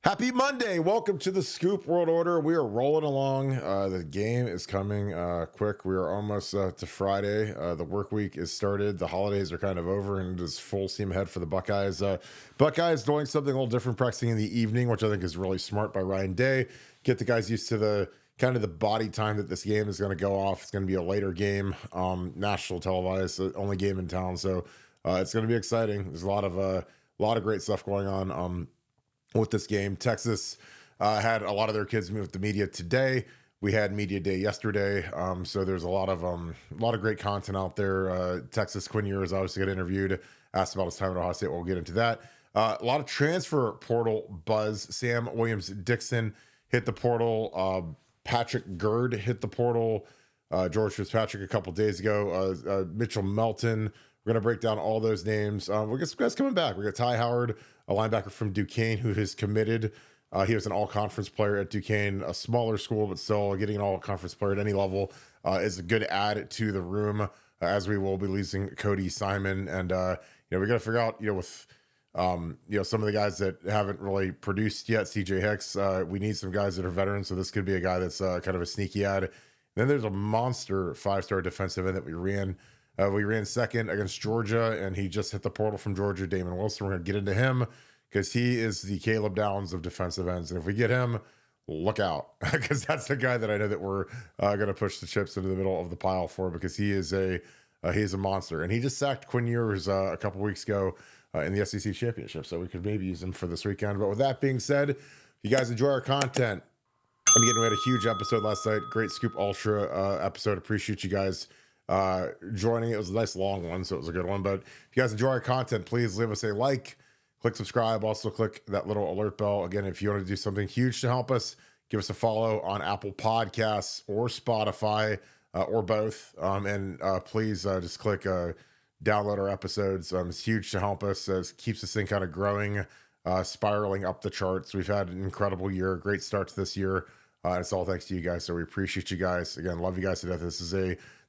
Happy Monday. Welcome to the Scoop World Order. We are rolling along. The game is coming quick. We are almost to Friday. The work week is started. The holidays are kind of over and it is full steam ahead for the Buckeyes. Buckeyes doing something a little different, practicing in the evening, which I think is really smart by Ryan Day. Get the guys used to the kind of the body time that this game is going to go off. It's going to be a later game, national televised, the only game in town. So it's going to be exciting. There's a lot of great stuff going on. With this game, Texas had a lot of their kids meet with the media today. We had media day yesterday, so there's a lot of great content out there. Texas Quinn Ewers obviously got interviewed, asked about his time at Ohio State. We'll get into that. A lot of transfer portal buzz. Sam Williams-Dixon hit the portal. Patrick Gerd hit the portal. George Fitzpatrick a couple days ago. Mitchell Melton. We're going to break down all those names. We got some guys coming back. We got Ty Howard, a linebacker from Duquesne, who has committed. He was an all-conference player at Duquesne, a smaller school, but still getting an all-conference player at any level is a good add to the room, as we will be losing Cody Simon. And, we got to figure out, with, some of the guys that haven't really produced yet, CJ Hicks, we need some guys that are veterans. So this could be a guy that's kind of a sneaky add. Then there's a monster 5-star defensive end that we ran. We ran second against Georgia, and he just hit the portal from Georgia, Damon Wilson. We're going to get into him because he is the Caleb Downs of defensive ends. And if we get him, look out, because that's the guy that I know that we're going to push the chips into the middle of the pile for, because he is a monster. And he just sacked Quinn Ewers a couple weeks ago in the SEC championship, so we could maybe use him for this weekend. But with that being said, if you guys enjoy our content, and again, we had a huge episode last night, great Scoop Ultra episode. Appreciate you guys joining. It was a nice long one, so it was a good one. But if you guys enjoy our content, please leave us a like, click subscribe, also click that little alert bell. Again, if you want to do something huge to help us, give us a follow on Apple Podcasts or Spotify or both. And please just click download our episodes. It's huge to help us. It keeps this thing kind of growing, spiraling up the charts. We've had an incredible year, great start to this year. It's all thanks to you guys. So we appreciate you guys. Again, love you guys to death.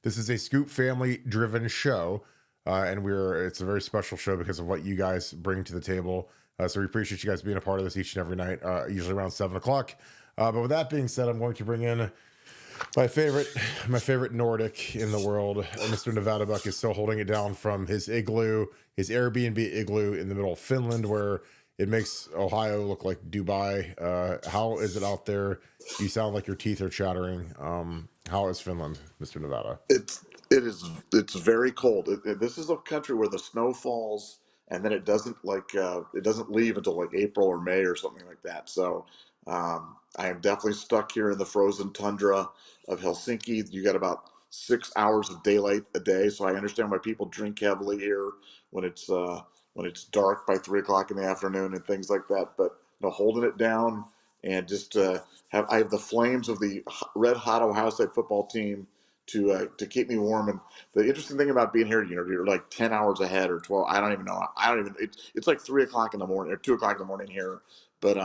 This is a Scoop family driven show. And it's a very special show because of what you guys bring to the table. So we appreciate you guys being a part of this each and every night, usually around 7:00. But with that being said, I'm going to bring in my favorite Nordic in the world. Mr. Nevadabuck is still holding it down from his Airbnb igloo in the middle of Finland, where it makes Ohio look like Dubai. How is it out there? You sound like your teeth are chattering. How is Finland, Mr. Nevada? It's very cold. This is a country where the snow falls and then it doesn't leave until like April or May or something like that. So I am definitely stuck here in the frozen tundra of Helsinki. You got about 6 hours of daylight a day, so I understand why people drink heavily here when it's dark by 3 o'clock in the afternoon and things like that. But holding it down and just I have the flames of the red hot Ohio State football team to keep me warm. And the interesting thing about being here, you're like 10 hours ahead or 12. I don't even know. It's like 3 o'clock in the morning or 2 o'clock in the morning here. But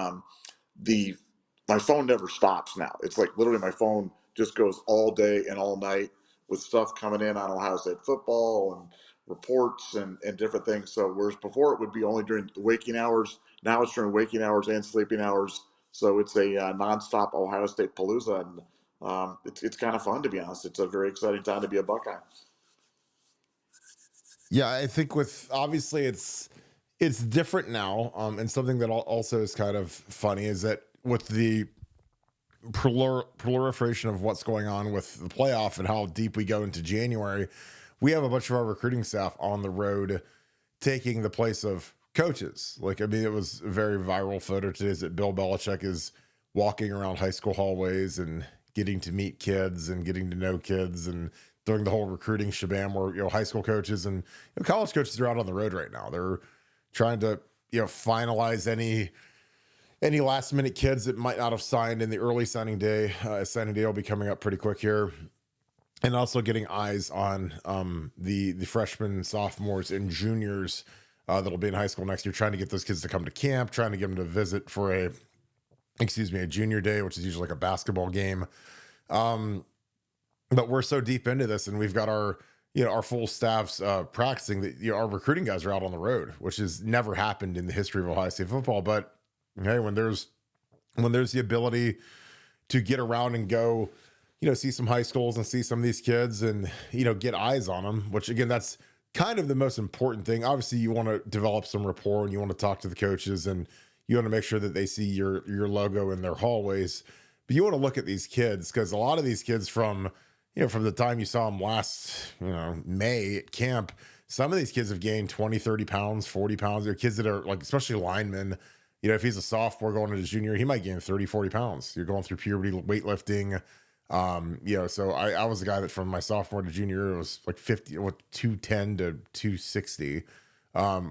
my phone never stops now. It's like literally my phone just goes all day and all night with stuff coming in on Ohio State football and reports and different things. So whereas before it would be only during the waking hours, now it's during waking hours and sleeping hours. So it's a nonstop Ohio State palooza, and it's kind of fun, to be honest. It's a very exciting time to be a Buckeye. Yeah, I think obviously it's different now, and something that also is kind of funny is that with the proliferation of what's going on with the playoff and how deep we go into January, we have a bunch of our recruiting staff on the road taking the place of coaches. It was a very viral photo today that Bill Belichick is walking around high school hallways and getting to meet kids and getting to know kids and doing the whole recruiting shabam where, high school coaches and college coaches are out on the road right now. They're trying to, finalize any last minute kids that might not have signed in the early signing day. Signing day will be coming up pretty quick here. And also getting eyes on the freshmen, sophomores, and juniors that'll be in high school next year, trying to get those kids to come to camp, trying to get them to visit for a junior day, which is usually like a basketball game. But we're so deep into this, and we've got our full staffs practicing that our recruiting guys are out on the road, which has never happened in the history of Ohio State football. But hey, when there's when there's the ability to get around and go, see some high schools and see some of these kids and, get eyes on them, which again, that's kind of the most important thing. Obviously you want to develop some rapport and you want to talk to the coaches and you want to make sure that they see your logo in their hallways, but you want to look at these kids because a lot of these kids from the time you saw them last, May at camp, some of these kids have gained 20, 30 pounds, 40 pounds. They're kids that are like, especially linemen, if he's a sophomore going into junior, he might gain 30, 40 pounds. You're going through puberty, weightlifting. So I was a guy that from my sophomore to junior year, it was like 210 to 260,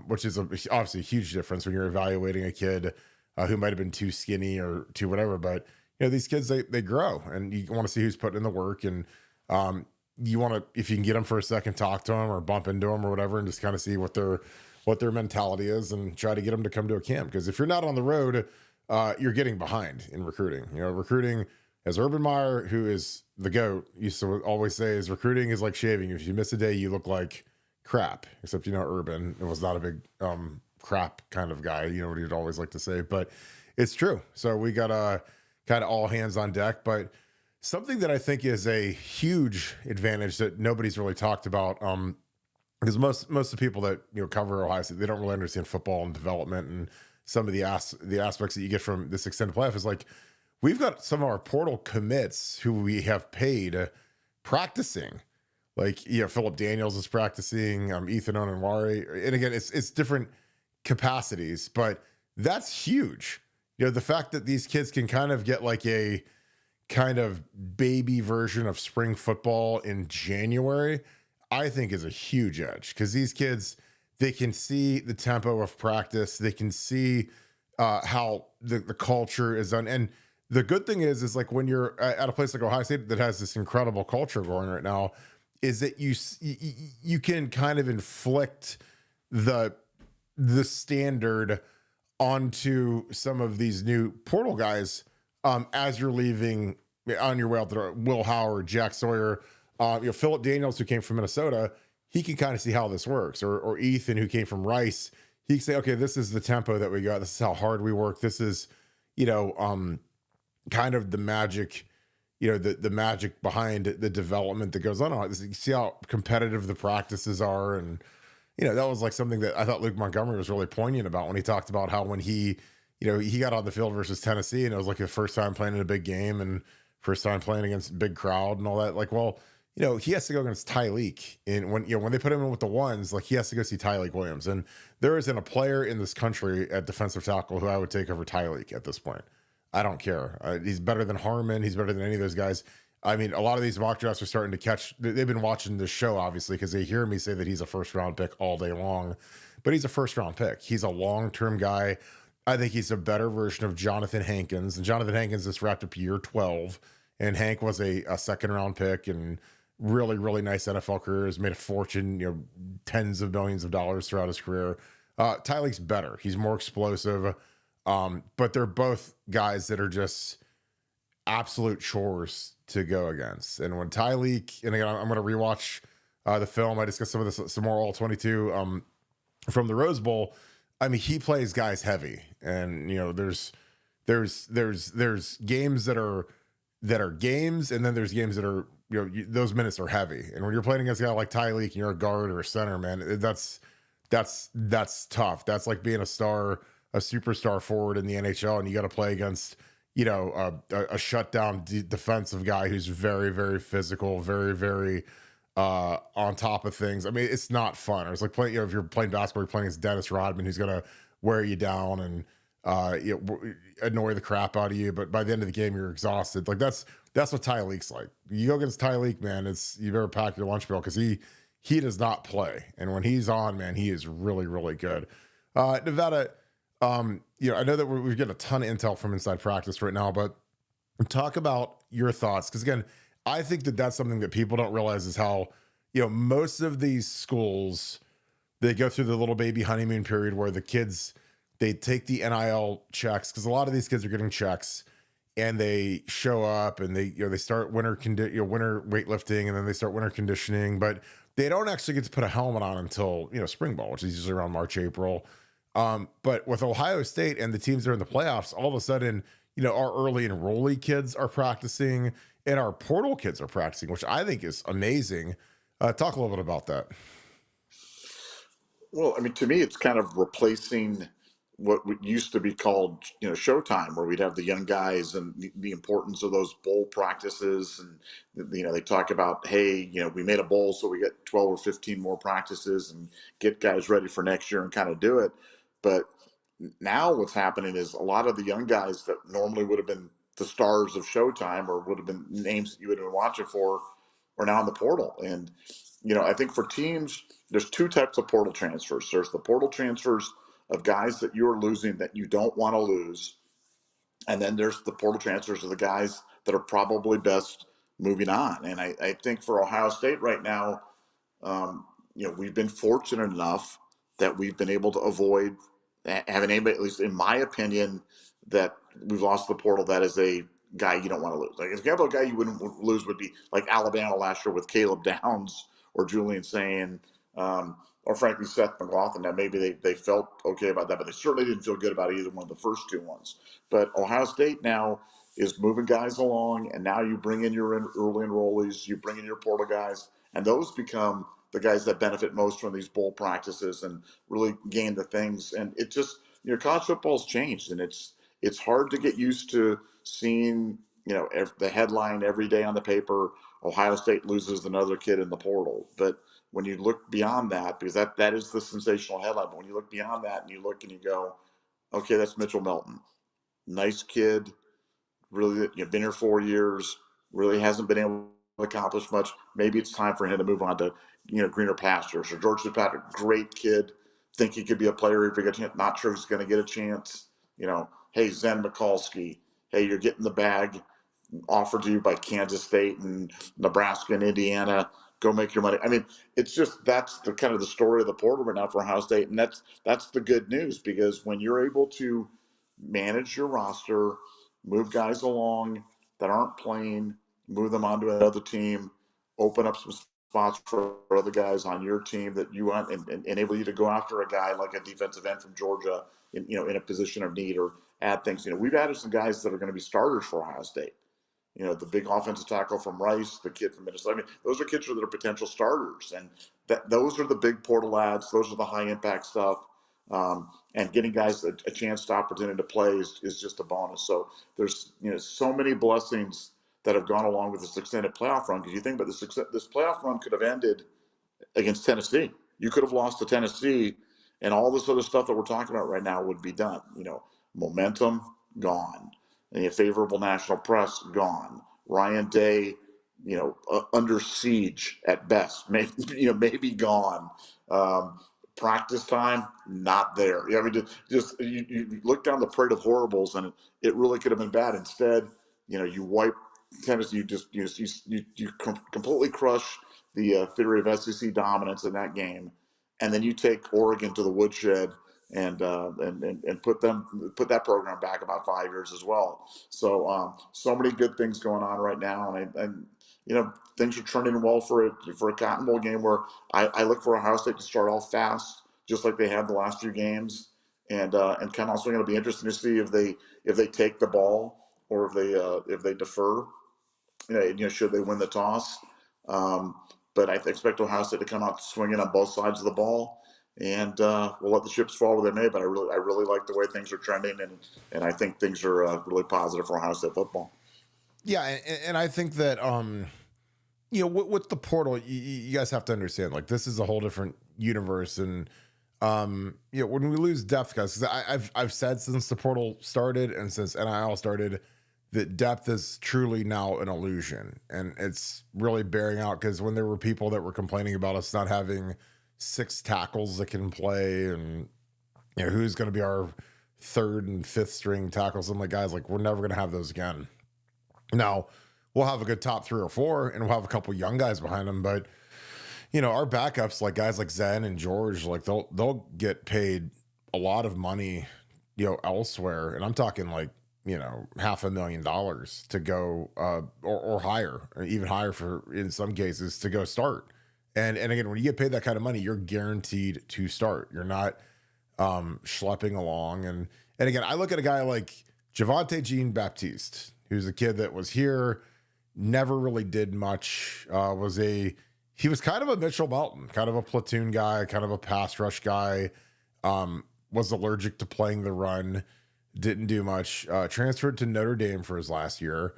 which is obviously a huge difference when you're evaluating a kid who might've been too skinny or too whatever, but these kids, they grow and you want to see who's putting in the work and, you want to, if you can get them for a second, talk to them or bump into them or whatever, and just kind of see what their mentality is and try to get them to come to a camp. Because if you're not on the road, you're getting behind in recruiting. Recruiting, as Urban Meyer, who is the GOAT, used to always say, is recruiting is like shaving. If you miss a day, you look like crap. Except, Urban, it was not a big crap kind of guy, what he'd always like to say. But it's true. So we got kind of all hands on deck. But something that I think is a huge advantage that nobody's really talked about, because most of the people that cover Ohio State, they don't really understand football and development and some of the aspects that you get from this extended playoff is like we've got some of our portal commits who we have paid practicing, like Philip Daniels is practicing, Ethan Onenwari, and again it's different capacities, but that's huge. The fact that these kids can kind of get like a kind of baby version of spring football in January, I think is a huge edge because these kids, they can see the tempo of practice. They can see how the culture is done. And the good thing is like when you're at a place like Ohio State that has this incredible culture going right now, is that you can kind of inflict the standard onto some of these new portal guys as you're leaving on your way out there. Will Howard, Jack Sawyer, Philip Daniels, who came from Minnesota, he can kind of see how this works. Or Ethan, who came from Rice, he can say, okay, this is the tempo that we got. This is how hard we work. This is, kind of the magic, the magic behind the development that goes on. You see how competitive the practices are. And, that was like something that I thought Luke Montgomery was really poignant about when he talked about how when he got on the field versus Tennessee and it was like his first time playing in a big game and first time playing against a big crowd and all that. Like, well, he has to go against Tyleek. And when they put him in with the ones, like he has to go see Tyleek Williams. And there isn't a player in this country at defensive tackle who I would take over Tyleek at this point. I don't care. He's better than Harmon. He's better than any of those guys. I mean, a lot of these mock drafts are starting to catch. They've been watching this show, obviously, because they hear me say that he's a first round pick all day long. But he's a first round pick. He's a long term guy. I think he's a better version of Jonathan Hankins. And Jonathan Hankins just wrapped up year 12. And Hank was a second round pick and really, really nice NFL career. Has made a fortune, tens of millions of dollars throughout his career. Tyleek's better. He's more explosive. But they're both guys that are just absolute chores to go against. And when Tyleek, and again, I'm going to rewatch the film. I discussed some of this, some more all 22 from the Rose Bowl. I mean, he plays guys heavy, and there's games that are games, and then there's games that are those minutes are heavy. And when you're playing against a guy like Tyleek and you're a guard or a center, man, that's tough. That's like being a superstar forward in the NHL, and you got to play against a shutdown defensive guy who's very, very physical, very, very on top of things. I mean, it's not fun. It's like playing, if you're playing basketball, you're playing against Dennis Rodman, who's going to wear you down and annoy the crap out of you. But by the end of the game, you're exhausted. Like that's what Tyleek's like. You go against Tyleek, man, you better pack your lunch bill because he does not play. And when he's on, man, he is really, really good. Nevada, I know that we've got a ton of intel from inside practice right now, but talk about your thoughts. Because again, I think that that's something that people don't realize is how, most of these schools, they go through the little baby honeymoon period where the kids, they take the NIL checks, because a lot of these kids are getting checks and they show up and they start winter weightlifting, and then they start winter conditioning, but they don't actually get to put a helmet on until, spring ball, which is usually around March, April. But with Ohio State and the teams that are in the playoffs, all of a sudden our early enrollee kids are practicing and our portal kids are practicing, which I think is amazing. Talk a little bit about that. Well, I mean, to me, it's kind of replacing what used to be called, Showtime, where we'd have the young guys and the importance of those bowl practices. And, they talk about, hey, we made a bowl, so we get 12 or 15 more practices and get guys ready for next year and kind of do it. But now what's happening is a lot of the young guys that normally would have been the stars of Showtime or would have been names that you would have been watching for are now in the portal. And, I think for teams, there's two types of portal transfers. There's the portal transfers of guys that you're losing that you don't want to lose. And then there's the portal transfers of the guys that are probably best moving on. And I think for Ohio State right now, we've been fortunate enough that we've been able to avoid having anybody, at least in my opinion, that we've lost the portal that is a guy you don't want to lose. Like, an example of a guy you wouldn't lose would be like Alabama last year with Caleb Downs or Julian Sayin, or frankly Seth McLaughlin. Now maybe they felt okay about that, but they certainly didn't feel good about either one of the first two ones. But Ohio State now is moving guys along, and now you bring in your early enrollees, you bring in your portal guys, and those become the guys that benefit most from these bowl practices and really gain the things. And it just, college football's changed, and it's hard to get used to seeing, the headline every day on the paper, Ohio State loses another kid in the portal. But when you look beyond that, because that is the sensational headline, but when you look beyond that and you look and you go, okay, that's Mitchell Melton. Nice kid, really, been here 4 years, really hasn't been able to accomplish much. Maybe it's time for him to move on to, greener pastures. Or George Fitzpatrick, great kid, think he could be a player if he gets a chance. Not sure he's going to get a chance. Hey, Zen Mikulski, hey, you're getting the bag offered to you by Kansas State and Nebraska and Indiana. Go make your money. I mean, it's just that's the kind of the story of the portal right now for Ohio State, and that's the good news, because when you're able to manage your roster, move guys along that aren't playing, move them onto another team, open up some spots for other guys on your team that you want, and enable you to go after a guy like a defensive end from Georgia in a position of need, or add things. We've added some guys that are going to be starters for Ohio State. The big offensive tackle from Rice, the kid from Minnesota. I mean, those are kids that are potential starters, and those are the big portal ads. Those are the high impact stuff. And getting guys a chance to opportunity to play is just a bonus. So there's so many blessings that have gone along with this extended playoff run. Because you think about this playoff run could have ended against Tennessee. You could have lost to Tennessee, and all this other stuff that we're talking about right now would be done. Momentum gone, and favorable national press gone. Ryan Day, under siege at best, maybe gone. Practice time not there. I mean, just you look down the parade of horribles, and it really could have been bad. Instead, you wipe Tennessee. You completely crush the theory of SEC dominance in that game, and then you take Oregon to the woodshed and put that program back about 5 years as well. So many good things going on right now, and things are turning well for a Cotton Bowl game where I look for Ohio State to start off fast, just like they have the last few games, and kind of also going to be interesting to see if they take the ball or if they defer. Should they win the toss? But I expect Ohio State to come out swinging on both sides of the ball, and we'll let the chips fall where they may. But I really like the way things are trending, and I think things are really positive for Ohio State football. Yeah, and I think that with the portal, you guys have to understand, like, this is a whole different universe, and when we lose depth, guys, because I've said since the portal started and since NIL started that depth is truly now an illusion, and it's really bearing out, because when there were people that were complaining about us not having 6 tackles that can play, and who's going to be our 3rd and 5th string tackles, I'm like, guys, like, we're never going to have those again. Now, we'll have a good top 3 or 4, and we'll have a couple young guys behind them. But, our backups, like guys like Zen and George, like they'll get paid a lot of money, elsewhere. And I'm talking like, $500,000 to go, or higher, or even higher in some cases, to go start. And again, when you get paid that kind of money, you're guaranteed to start. You're not schlepping along. And again, I look at a guy like Javonte Jean-Baptiste, who's a kid that was here, never really did much, he was kind of a Mitchell Melton, kind of a platoon guy, kind of a pass rush guy, was allergic to playing the run, didn't do much, transferred to Notre Dame for his last year.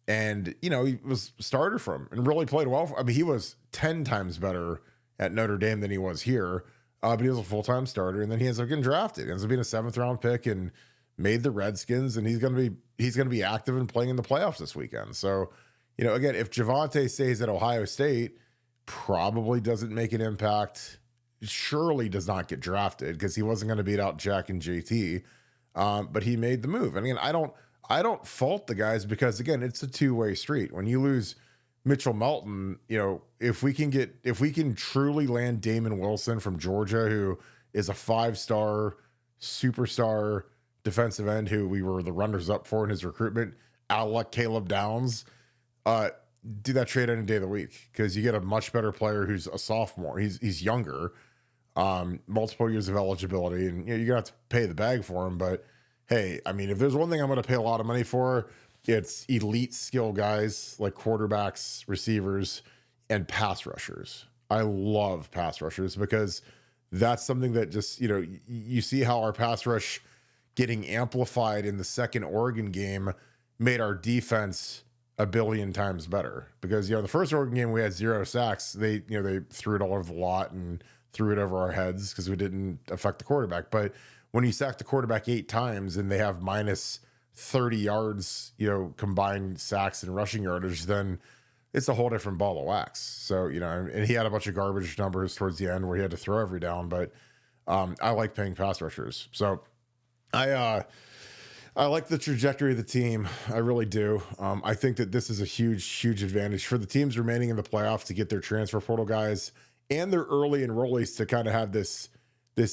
And, he was starter for him and really played well. I mean, he was 10 times better at Notre Dame than he was here, but he was a full-time starter. And then he ends up getting drafted. He ends up being a 7th-round pick and made the Redskins. And he's going to be active and playing in the playoffs this weekend. So, again, if Javonte stays at Ohio State, probably doesn't make an impact, surely does not get drafted because he wasn't going to beat out Jack and JT. But he made the move. I mean, I don't fault the guys because, again, it's a two-way street. When you lose Mitchell Melton, if we can truly land Damon Wilson from Georgia, who is a 5-star superstar defensive end who we were the runners up for in his recruitment, like Caleb Downs, do that trade any day of the week because you get a much better player who's a sophomore. He's younger, multiple years of eligibility, and you're gonna have to pay the bag for him. But hey, I mean, if there's one thing I'm gonna pay a lot of money for, it's elite skill guys like quarterbacks, receivers, and pass rushers. I love pass rushers because that's something that just, you see how our pass rush getting amplified in the second Oregon game made our defense a billion times better because, the first Oregon game we had 0 sacks. They threw it all over the lot and threw it over our heads because we didn't affect the quarterback. But when you sack the quarterback 8 times and they have minus 30 yards, combined sacks and rushing yardage, then it's a whole different ball of wax. So, and he had a bunch of garbage numbers towards the end where he had to throw every down, but I like paying pass rushers. So I like the trajectory of the team. I really do. I think that this is a huge advantage for the teams remaining in the playoffs to get their transfer portal guys and their early enrollees to kind of have this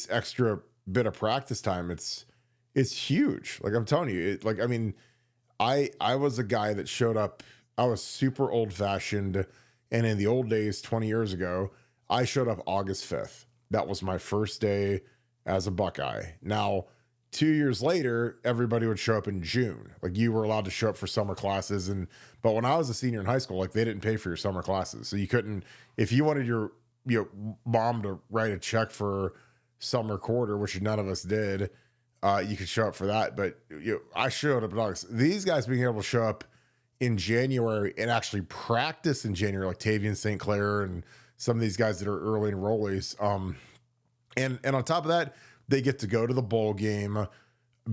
extra bit of practice time. It's huge. Like I'm telling you, I was a guy that showed up. I was super old fashioned. And in the old days, 20 years ago, I showed up August 5th. That was my first day as a Buckeye. Now, 2 years later, everybody would show up in June. Like you were allowed to show up for summer classes. But when I was a senior in high school, like they didn't pay for your summer classes. So you couldn't, if you wanted your mom to write a check for summer quarter, which none of us did, you could show up for that. But I showed up in August. These guys being able to show up in January and actually practice in January, like Tavian St. Clair and some of these guys that are early enrollees. And on top of that, they get to go to the bowl game,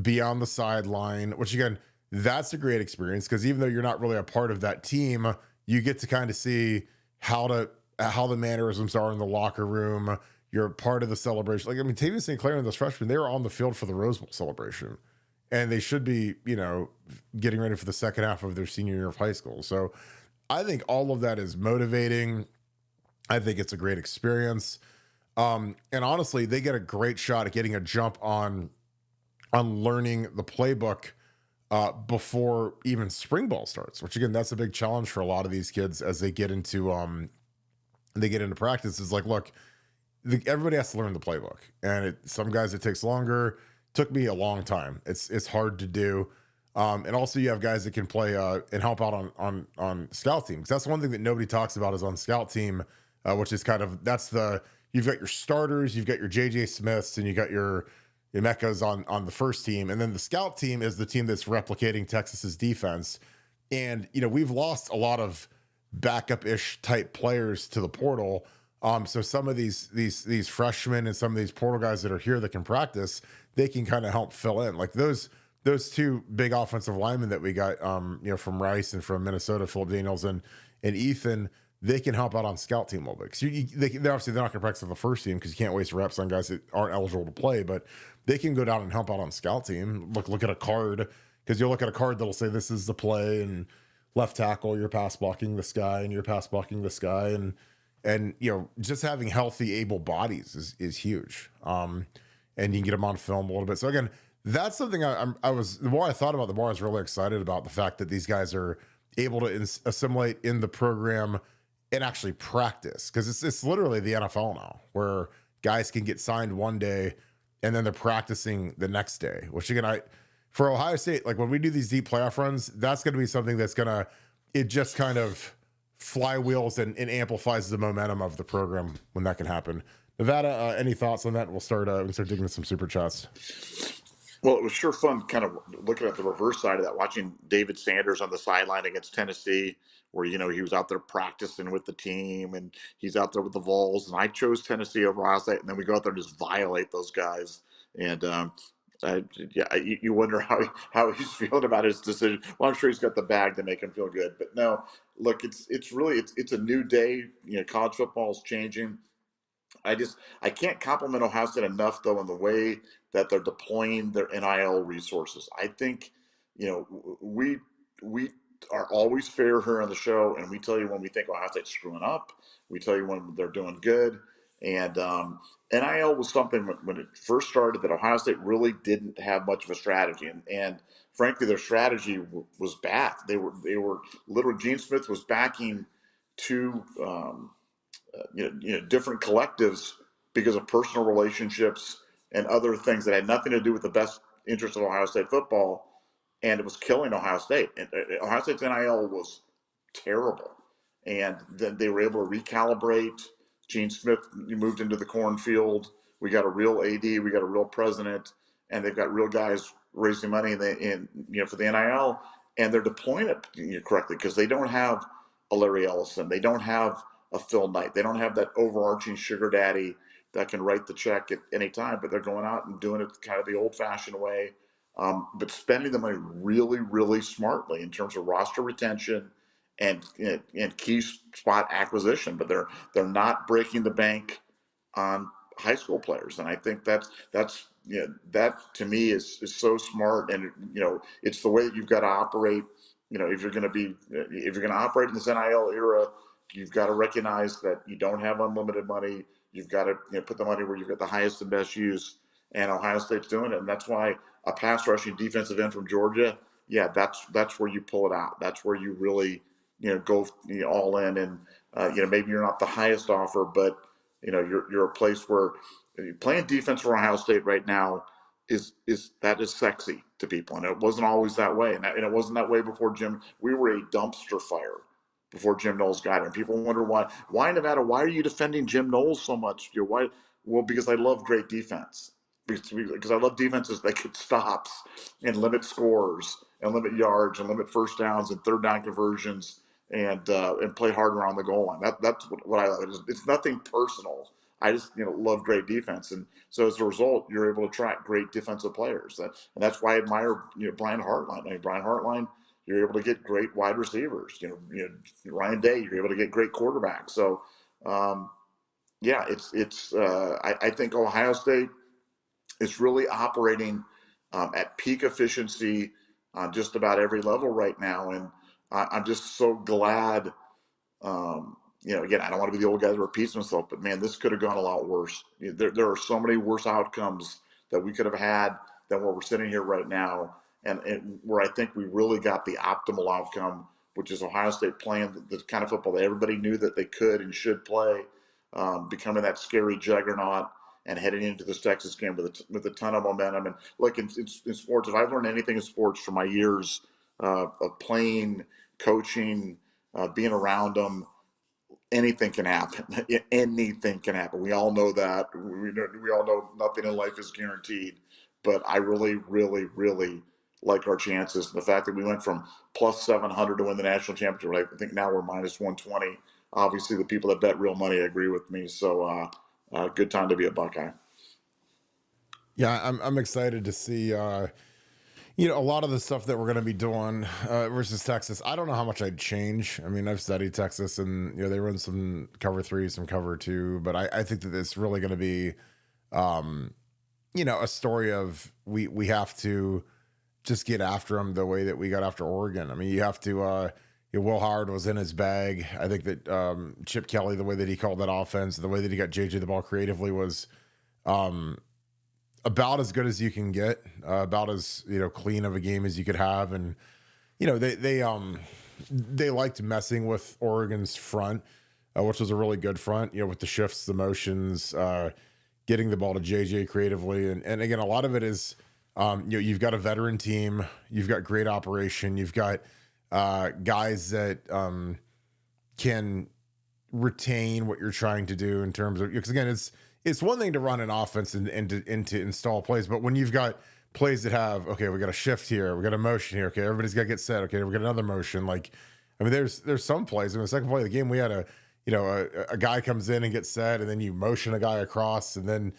be on the sideline, which again, that's a great experience because even though you're not really a part of that team, you get to kind of see how the mannerisms are in the locker room. You're part of the celebration. Like, I mean, Tavian St. Clair and those freshmen, they were on the field for the Rose Bowl celebration. And they should be, getting ready for the second half of their senior year of high school. So I think all of that is motivating. I think it's a great experience. And honestly, they get a great shot at getting a jump on learning the playbook before even spring ball starts, which again, that's a big challenge for a lot of these kids as they get into practice. Is like, look, everybody has to learn the playbook, and some guys it takes longer. Took me a long time. It's hard to do. And also you have guys that can play and help out on scout teams. That's one thing that nobody talks about is on scout team, which is kind of, you've got your starters, you've got your JJ Smiths, and you got your Meccas on the first team. And then the scout team is the team that's replicating Texas's defense. And, we've lost a lot of backup-ish type players to the portal. So some of these freshmen and some of these portal guys that are here that can practice, they can kind of help fill in. Like those 2 big offensive linemen that we got, from Rice and from Minnesota, Philip Daniels and Ethan, they can help out on scout team a little bit. They're obviously they're not going to practice on the first team because you can't waste reps on guys that aren't eligible to play, but they can go down and help out on scout team. Look at a card, because you'll look at a card that'll say this is the play, and left tackle, you're pass blocking this guy, and you're pass blocking this guy, and just having healthy, able bodies is huge. And you can get them on film a little bit. So again, that's something the more I thought about, the more I was really excited about the fact that these guys are able to assimilate in the program and actually practice, because it's literally the NFL now, where guys can get signed one day and then they're practicing the next day. Which again, for Ohio State, like when we do these deep playoff runs, that's going to be something that's going to, it just kind of flywheels and amplifies the momentum of the program when that can happen. Nevada, any thoughts on that? We'll start digging into some super chats. Well, it was sure fun kind of looking at the reverse side of that, watching David Sanders on the sideline against Tennessee, where, he was out there practicing with the team and he's out there with the Vols. And I chose Tennessee over Ohio State. And then we go out there and just violate those guys. And, you wonder how he's feeling about his decision. Well, I'm sure he's got the bag to make him feel good. But no, look, it's a new day. College football is changing. I can't compliment Ohio State enough though in the way that they're deploying their NIL resources. I think, we are always fair here on the show, and we tell you when we think Ohio State's screwing up. We tell you when they're doing good. And NIL was something when it first started that Ohio State really didn't have much of a strategy, and frankly, their strategy was bad. They were literally Gene Smith was backing two. Different collectives because of personal relationships and other things that had nothing to do with the best interest of Ohio State football, and it was killing Ohio State. And Ohio State's NIL was terrible, and then they were able to recalibrate. Gene Smith moved into the cornfield. We got a real AD, we got a real president, and they've got real guys raising money for the NIL, and they're deploying it correctly because they don't have a Larry Ellison, they don't have a Phil Knight. They don't have that overarching sugar daddy that can write the check at any time, but they're going out and doing it kind of the old-fashioned way, but spending the money really, really smartly in terms of roster retention and key spot acquisition. But they're not breaking the bank on high school players, and I think that to me is so smart, and it's the way that you've got to operate. If you're going to operate in this NIL era, you've got to recognize that you don't have unlimited money. You've got to put the money where you get the highest and best use. And Ohio State's doing it. And that's why a pass rushing defensive end from Georgia, that's where you pull it out. That's where you really, go all in. And, maybe you're not the highest offer, but, you're a place where playing defense for Ohio State right now is sexy to people. And it wasn't always that way. And it wasn't that way before Jim. We were a dumpster fire before Jim Knowles got it. And people wonder why Nevada, why are you defending Jim Knowles so much? Why? Well, because I love great defense. Because I love defenses that get stops and limit scores and limit yards and limit first downs and third down conversions and play hard around the goal line. That's what I love. It's nothing personal. I just love great defense, and so as a result, you're able to attract great defensive players. And that's why I admire Brian Hartline. Brian Hartline, you're able to get great wide receivers. Ryan Day, you're able to get great quarterbacks. So, I think Ohio State is really operating at peak efficiency on just about every level right now, and I'm just so glad. Again, I don't want to be the old guy that repeats himself, but man, this could have gone a lot worse. There are so many worse outcomes that we could have had than where we're sitting here right now. And where I think we really got the optimal outcome, which is Ohio State playing the kind of football that everybody knew that they could and should play, becoming that scary juggernaut and heading into this Texas game with a ton of momentum. And look, in sports, if I've learned anything in sports from my years of playing, coaching, being around them, anything can happen. Anything can happen. We all know that. We all know nothing in life is guaranteed. But I really, really, really like our chances. The fact that we went from plus 700 to win the national championship, I think now we're minus 120. Obviously, the people that bet real money agree with me. So, good time to be a Buckeye. Yeah, I'm excited to see. A lot of the stuff that we're going to be doing versus Texas. I don't know how much I'd change. I mean, I've studied Texas, and they run some cover 3, some cover 2, but I think that it's really going to be, a story of we have to just get after them the way that we got after Oregon. I mean, you have to. Will Howard was in his bag. I think that Chip Kelly, the way that he called that offense, the way that he got JJ the ball creatively was about as good as you can get, about as clean of a game as you could have, and they liked messing with Oregon's front, which was a really good front. With the shifts, the motions, getting the ball to JJ creatively, and again, a lot of it is You've got a veteran team, you've got great operation, you've got guys that can retain what you're trying to do in terms of, because again, it's one thing to run an offense and to install plays, but when you've got plays that have, okay, we got a shift here, we got a motion here, okay, everybody's got to get set, okay, we got another motion. Like, I mean, there's some plays. In the second play of the game, we had a guy comes in and gets set, and then you motion a guy across, and then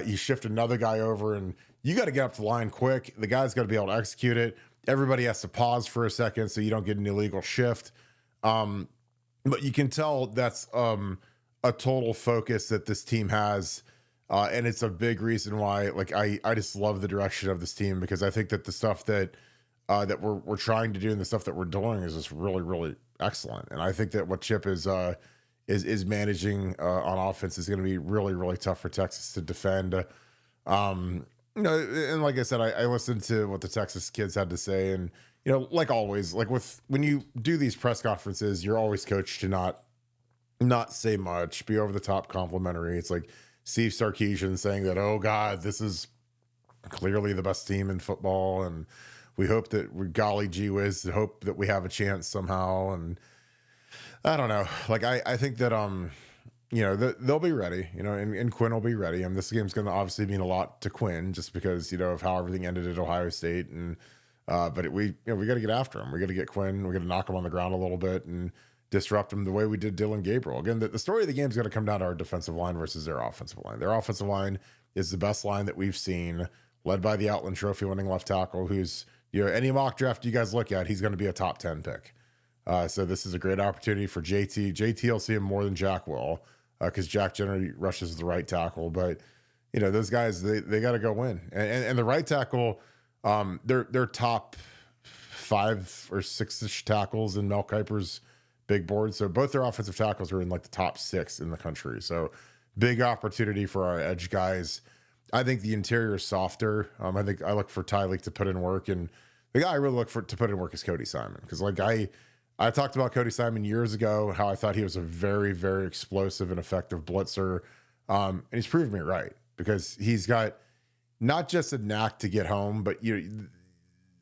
you shift another guy over, and you got to get up to the line quick. The guy's got to be able to execute it. Everybody has to pause for a second so you don't get an illegal shift. But you can tell that's a total focus that this team has. And it's a big reason why, like, I just love the direction of this team, because I think that the stuff that we're trying to do and the stuff that we're doing is just really, really excellent. And I think that what Chip is managing on offense is going to be really, really tough for Texas to defend. And like I said, I listened to what the Texas kids had to say, and like always, like when you do these press conferences, you're always coached to not say much, be over the top complimentary. It's like Steve Sarkisian saying that, oh God, this is clearly the best team in football, and we hope that golly gee whiz, hope that we have a chance somehow. And I don't know, like I think that they'll be ready, and Quinn will be ready. I mean, this game's going to obviously mean a lot to Quinn just because, of how everything ended at Ohio State. And, but we got to get after him. We got to get Quinn. We got to knock him on the ground a little bit and disrupt him the way we did Dylan Gabriel. Again, the story of the game is going to come down to our defensive line versus their offensive line. Their offensive line is the best line that we've seen, led by the Outland Trophy winning left tackle, who's, any mock draft you guys look at, he's going to be a top 10 pick. So this is a great opportunity for JT. JT will see him more than Jack will, because Jack generally rushes the right tackle. But those guys, they got to go win. And the right tackle, they're top 5 or 6-ish tackles in Mel Kiper's big board. So both their offensive tackles are in like the top 6 in the country. So big opportunity for our edge guys. I think the interior is softer. I think I look for Tyleek to put in work, and the guy I really look for to put in work is Cody Simon, because like I talked about Cody Simon years ago, how I thought he was a very, very explosive and effective blitzer. And he's proven me right, because he's got not just a knack to get home, but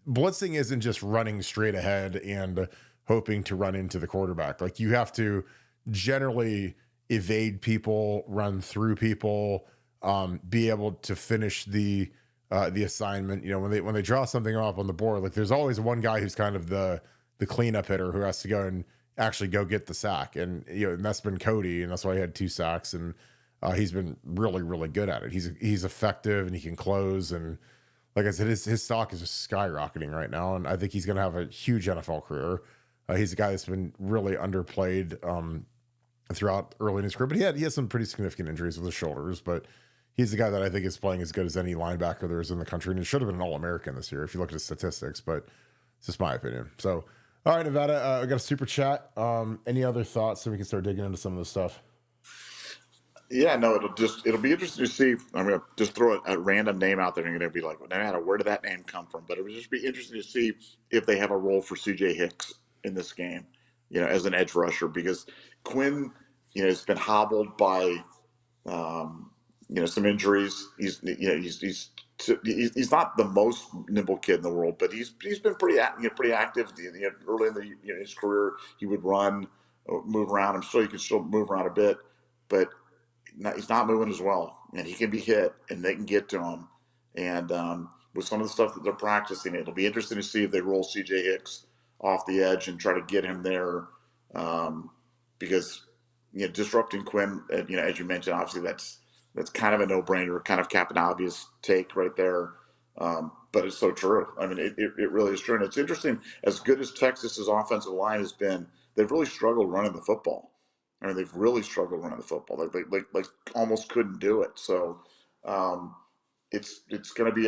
blitzing isn't just running straight ahead and hoping to run into the quarterback. Like, you have to generally evade people, run through people, be able to finish the assignment. When they draw something up on the board, like, there's always one guy who's kind of the cleanup hitter who has to go and actually go get the sack. And, and that's been Cody, and that's why he had 2 sacks. And he's been really, really good at it. He's effective, and he can close. And like I said, his stock is just skyrocketing right now. And I think he's going to have a huge NFL career. He's a guy that's been really underplayed throughout early in his career, but he has some pretty significant injuries with his shoulders. But he's the guy that I think is playing as good as any linebacker there is in the country. And it should have been an All-American this year if you look at his statistics, but it's just my opinion. So, all right, Nevada, I got a super chat. Any other thoughts so we can start digging into some of this stuff? Yeah, no, it'll be interesting to see. I'm going to just throw a random name out there, and you're going to be like, well, Nevada, where did that name come from? But it would just be interesting to see if they have a role for CJ Hicks in this game, as an edge rusher, because Quinn, has been hobbled by, some injuries. He's not the most nimble kid in the world, but he's been pretty active. Early in his career, he would run, move around. I'm sure he can still move around a bit, but he's not moving as well, and he can be hit, and they can get to him. And with some of the stuff that they're practicing, it'll be interesting to see if they roll CJ Hicks off the edge and try to get him there, because disrupting Quinn, as you mentioned, obviously that's kind of a no-brainer, kind of Captain Obvious take right there. But it's so true. I mean, it really is true. And it's interesting, as good as Texas's offensive line has been, they've really struggled running the football. I mean, they've really struggled running the football. Like almost couldn't do it. So it's going to be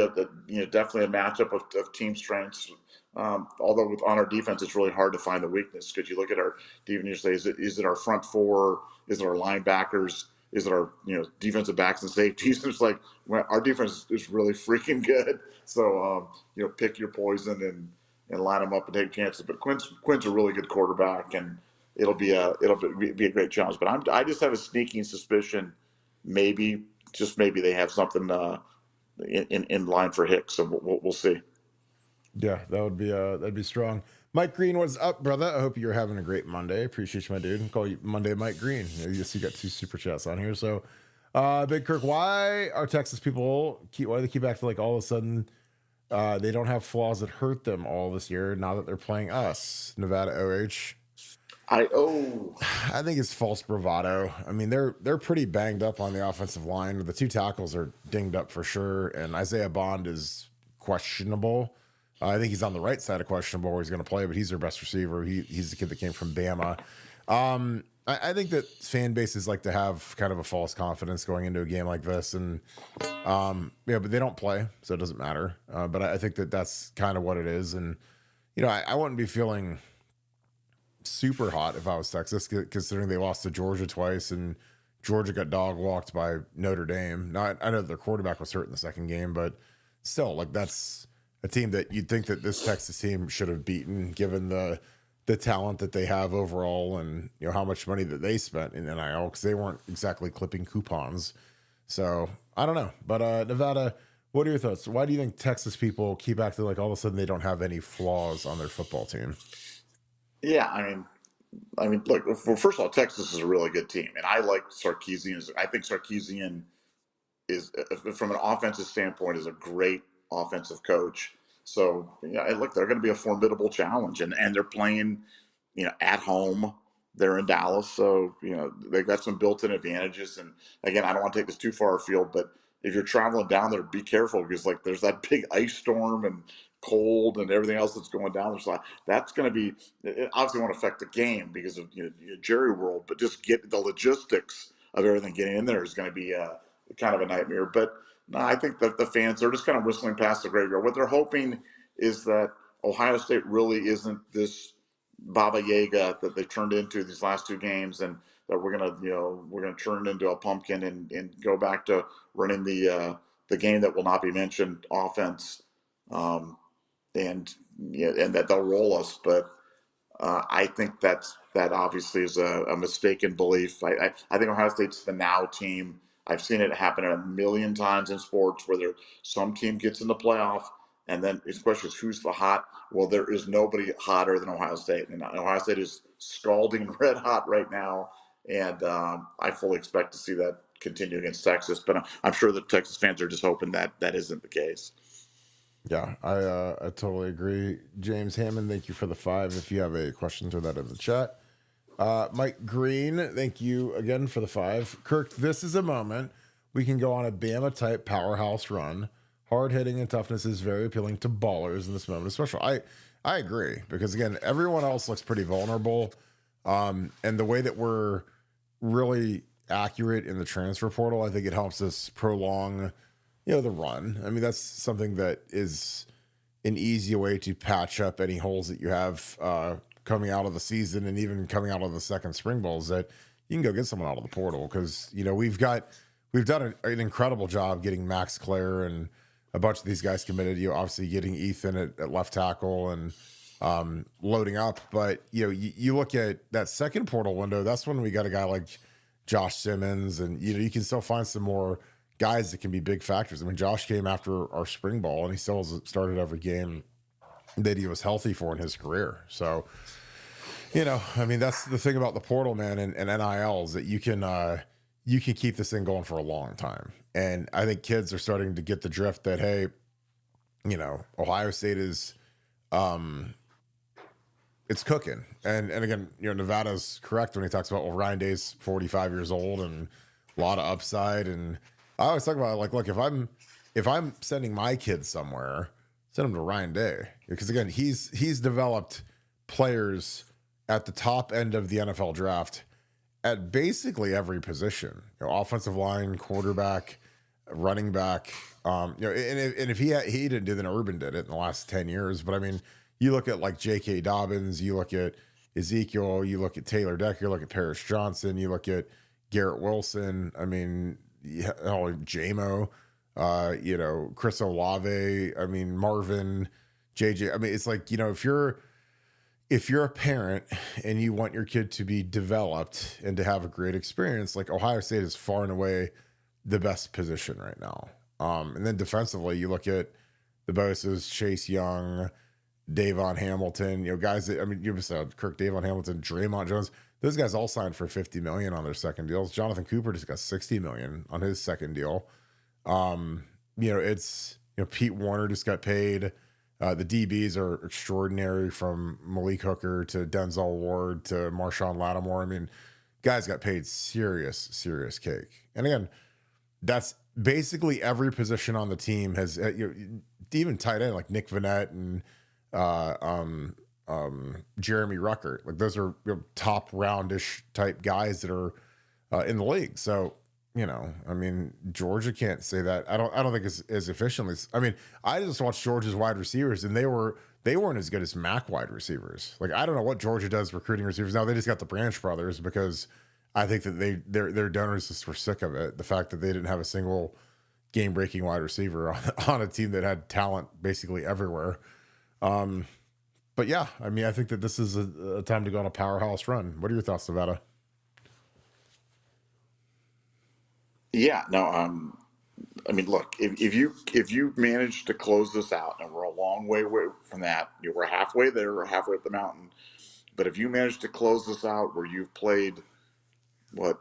definitely a matchup of team strengths. Although on our defense, it's really hard to find the weakness, because you look at our defense, you say, is it our front four? Is it our linebackers? Is it our defensive backs and safeties? It's like, our defense is really freaking good. So pick your poison and line them up and take chances. But Quinn's a really good quarterback, and it'll be a great challenge. But I just have a sneaking suspicion, maybe they have something in line for Hicks. So we'll see. Yeah, that'd be strong. Mike Greene, what's up, brother? I hope you're having a great Monday. Appreciate you, my dude. Call you Monday Mike Greene. You see, you got 2 super chats on here. So, Big Kirk, why are Texas people why do they keep acting like all of a sudden they don't have flaws that hurt them all this year now that they're playing us, Nevada OH? I think it's false bravado. I mean, they're pretty banged up on the offensive line. The 2 tackles are dinged up for sure, and Isaiah Bond is questionable. I think he's on the right side of questionable where he's going to play, but he's their best receiver. He's the kid that came from Bama. I think that fan bases like to have kind of a false confidence going into a game like this, and but they don't play, so it doesn't matter. But I think that that's kind of what it is, and I wouldn't be feeling super hot if I was Texas, considering they lost to Georgia twice and Georgia got dog walked by Notre Dame. Now I know their quarterback was hurt in the second game, but still, like, that's a team that you'd think that this Texas team should have beaten, given the talent that they have overall, and how much money that they spent in NIL, because they weren't exactly clipping coupons. So I don't know, but Nevada, what are your thoughts? Why do you think Texas people keep acting like all of a sudden they don't have any flaws on their football team? Yeah, I mean, look. Well, first of all, Texas is a really good team, and I like Sarkisian. I think Sarkisian is, from an offensive standpoint, is a great offensive coach. So look, they're going to be a formidable challenge, and they're playing, at home. They're in Dallas, so they've got some built-in advantages. And again, I don't want to take this too far afield, but if you're traveling down there, be careful, because like there's that big ice storm and cold and everything else that's going down there. So that's going to be, it obviously won't affect the game because of Jerry World, but just get the logistics of everything getting in there is going to be kind of a nightmare. But no, I think that the fans are just kind of whistling past the graveyard. What they're hoping is that Ohio State really isn't this Baba Yaga that they turned into these last 2 games, and that we're gonna turn it into a pumpkin and go back to running the game that will not be mentioned offense, and and that they'll roll us. But I think that obviously is a mistaken belief. I think Ohio State's the now team. I've seen it happen a million times in sports where some team gets in the playoff, and then the question is who's the hot. Well, there is nobody hotter than Ohio State, and Ohio State is scalding red hot right now. And I fully expect to see that continue against Texas. But I'm sure that Texas fans are just hoping that isn't the case. Yeah, I totally agree. James Hammond, thank you for the 5. If you have a question, throw that in the chat. Mike Greene, thank you again for the 5. Kirk, this is a moment we can go on a Bama-type powerhouse run. Hard hitting and toughness is very appealing to ballers in this moment, especially. I agree, because again, everyone else looks pretty vulnerable, and the way that we're really accurate in the transfer portal, I think it helps us prolong the run. I mean, that's something that is an easy way to patch up any holes that you have coming out of the season, and even coming out of the second spring bowls, that you can go get someone out of the portal, because we've done an incredible job getting Max Clare and a bunch of these guys committed. Obviously getting Ethan at left tackle and loading up, but you look at that second portal window, that's when we got a guy like Josh Simmons, and you can still find some more guys that can be big factors. I mean, Josh came after our spring ball, and he still started every game that he was healthy for in his career. So, I mean, that's the thing about the portal, man, and NIL, is that you can keep this thing going for a long time. And I think kids are starting to get the drift that, hey, Ohio State is, it's cooking. And again, Nevada's correct when he talks about, well, Ryan Day's 45 years old and a lot of upside. And I always talk about, like, look, if I'm sending my kids somewhere, send them to Ryan Day, because again, he's developed players at the top end of the NFL draft at basically every position, offensive line, quarterback, running back, and if he didn't do it, then Urban did it in the last 10 years. But I mean, you look at like J.K. Dobbins, you look at Ezekiel, you look at Taylor Decker, you look at Paris Johnson, you look at Garrett Wilson. I mean, JMO, Chris Olave. I mean, Marvin, JJ. I mean, it's like, if you're a parent and you want your kid to be developed and to have a great experience, like Ohio State is far and away the best position right now. And then defensively, you look at the Bosa's, Chase Young, Davon Hamilton, guys that, I mean, you said Kirk, Davon Hamilton, Draymond Jones, those guys all signed for 50 million on their second deals. Jonathan Cooper just got 60 million on his second deal. It's, Pete Warner just got paid. The DBs are extraordinary, from Malik Hooker to Denzel Ward to Marshawn Lattimore. I mean, guys got paid serious cake. And again, that's basically every position on the team has, even tight end like Nick Vannett and Jeremy Ruckert. Like, those are top roundish type guys that are in the league. So, I mean, Georgia can't say that. I don't think it's as efficiently. I mean, I just watched Georgia's wide receivers, and they weren't as good as MAC wide receivers. Like, I don't know what Georgia does recruiting receivers. Now they just got the Branch brothers, because I think that their donors just were sick of it. The fact that they didn't have a single game breaking wide receiver on a team that had talent basically everywhere. But yeah, I mean, I think that this is a time to go on a powerhouse run. What are your thoughts, Nevada? Yeah, no, I mean, look, if you manage to close this out, and we're a long way away from that, we're halfway there, we're halfway up the mountain. But if you manage to close this out, where you've played what,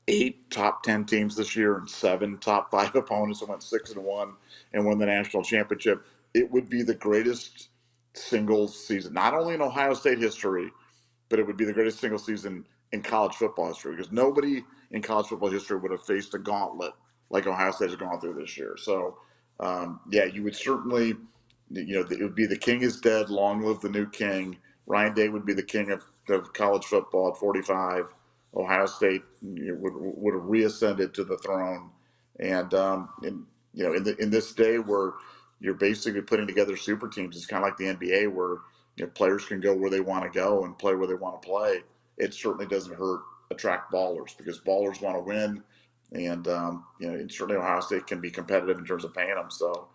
8 top 10 teams this year and 7 top 5 opponents, and went 6-1 and won the national championship, it would be the greatest single season, not only in Ohio State history, but it would be the greatest single season in college football history, because nobody in college football history would have faced a gauntlet like Ohio State has gone through this year. So, yeah, you would certainly, it would be the king is dead, long live the new king. Ryan Day would be the king of college football at 45. Ohio State would have reascended to the throne. And, in this day where you're basically putting together super teams, it's kind of like the NBA, where players can go where they want to go and play where they want to play. It certainly doesn't attract ballers, because ballers want to win, and and certainly Ohio State can be competitive in terms of paying them. So,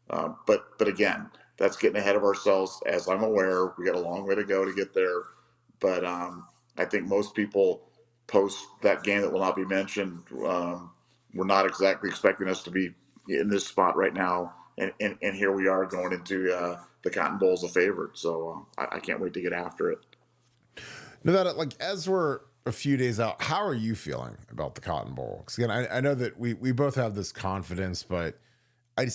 but again, that's getting ahead of ourselves. As I'm aware, we got a long way to go to get there. But I think most people post that game that will not be mentioned, we're not exactly expecting us to be in this spot right now, and here we are going into the Cotton Bowl as a favorite. So I can't wait to get after it. Nevada, like, as we're a few days out, how are you feeling about the Cotton Bowl? Because again, I know that we both have this confidence, but I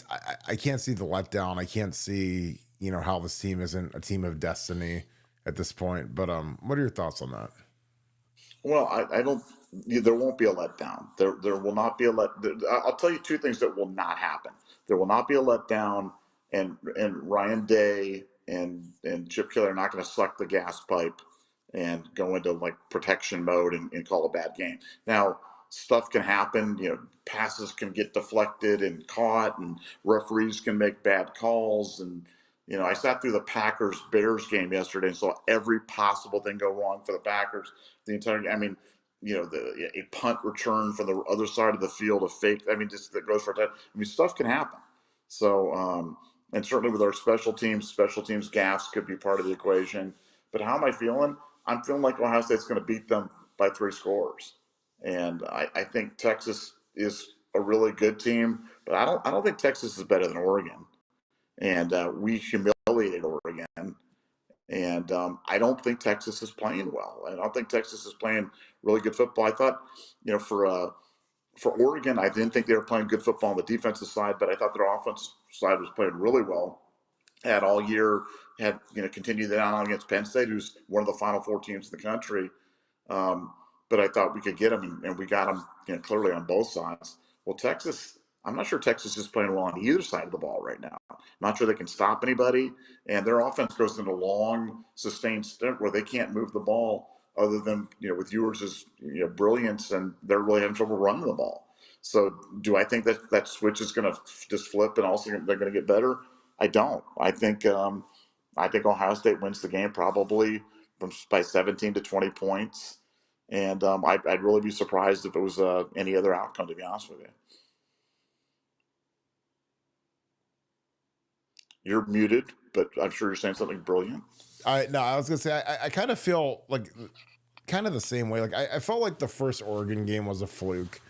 can't see the letdown. I can't see how this team isn't a team of destiny at this point. But what are your thoughts on that? Well, I don't. There won't be a letdown. There will not be a I'll tell you 2 things that will not happen. There will not be a letdown, and Ryan Day and Chip Kelly are not going to suck the gas pipe and go into like protection mode and call a bad game. Now, stuff can happen. Passes can get deflected and caught, and referees can make bad calls. And I sat through the Packers Bears game yesterday and saw every possible thing go wrong for the Packers. The entire, I mean, a punt return from the other side of the field, a fake. I mean, just that goes for a touch. I mean, stuff can happen. So, and certainly with our special teams gaffes could be part of the equation. But how am I feeling? I'm feeling like Ohio State's going to beat them by 3 scores. And I think Texas is a really good team, but I don't think Texas is better than Oregon. And we humiliated Oregon. And I don't think Texas is playing well. I don't think Texas is playing really good football. I thought, for Oregon, I didn't think they were playing good football on the defensive side, but I thought their offensive side was playing really well. Had all year, had continued that on against Penn State, who's one of the Final Four teams in the country. But I thought we could get them, and we got them clearly on both sides. Well, Texas, I'm not sure Texas is playing well on either side of the ball right now. I'm not sure they can stop anybody, and their offense goes into long, sustained stint where they can't move the ball other than with Ewers' brilliance, and they're really having trouble running the ball. So, do I think that switch is going to just flip and also they're going to get better? I don't. I think Ohio State wins the game probably by 17 to 20 points, and I'd really be surprised if it was any other outcome, to be honest with you. You're muted, but I'm sure you're saying something brilliant. I was gonna say I kind of feel like kind of the same way. Like I felt like the first Oregon game was a fluke.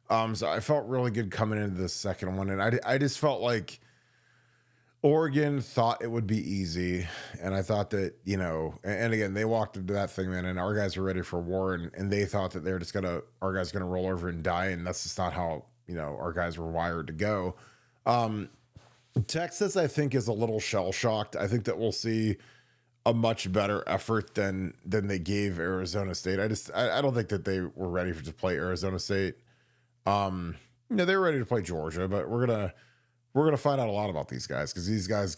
So I felt really good coming into the second one, and I just felt like Oregon thought it would be easy, and I thought that, and again, they walked into that thing, man, and our guys were ready for war, and they thought that they're just our guys gonna roll over and die, and that's just not how, our guys were wired to go. Um, Texas, I think, is a little shell shocked. I think that we'll see a much better effort than they gave Arizona State. I don't think that they were ready to play Arizona State. They were ready to play Georgia, but we're gonna find out a lot about these guys because these guys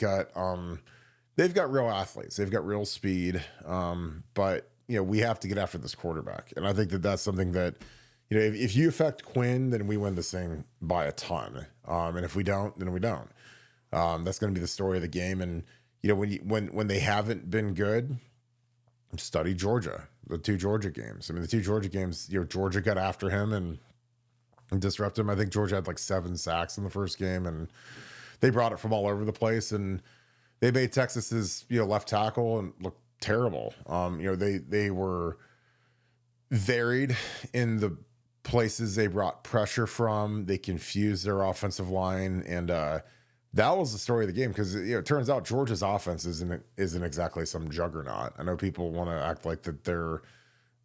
they've got real athletes, they've got real speed. But we have to get after this quarterback, and I think that that's something that if you affect Quinn, then we win this thing by a ton. And if we don't, then we don't. That's going to be the story of the game. And when they haven't been good, study Georgia, the two Georgia games. I mean, the two Georgia games, Georgia got after him and disrupt him. I think Georgia had like 7 sacks in the first game, and they brought it from all over the place, and they made Texas's left tackle and look terrible. They were varied in the places they brought pressure from. They confused their offensive line, and that was the story of the game because it turns out Georgia's offense isn't exactly some juggernaut. I know people want to act like that they're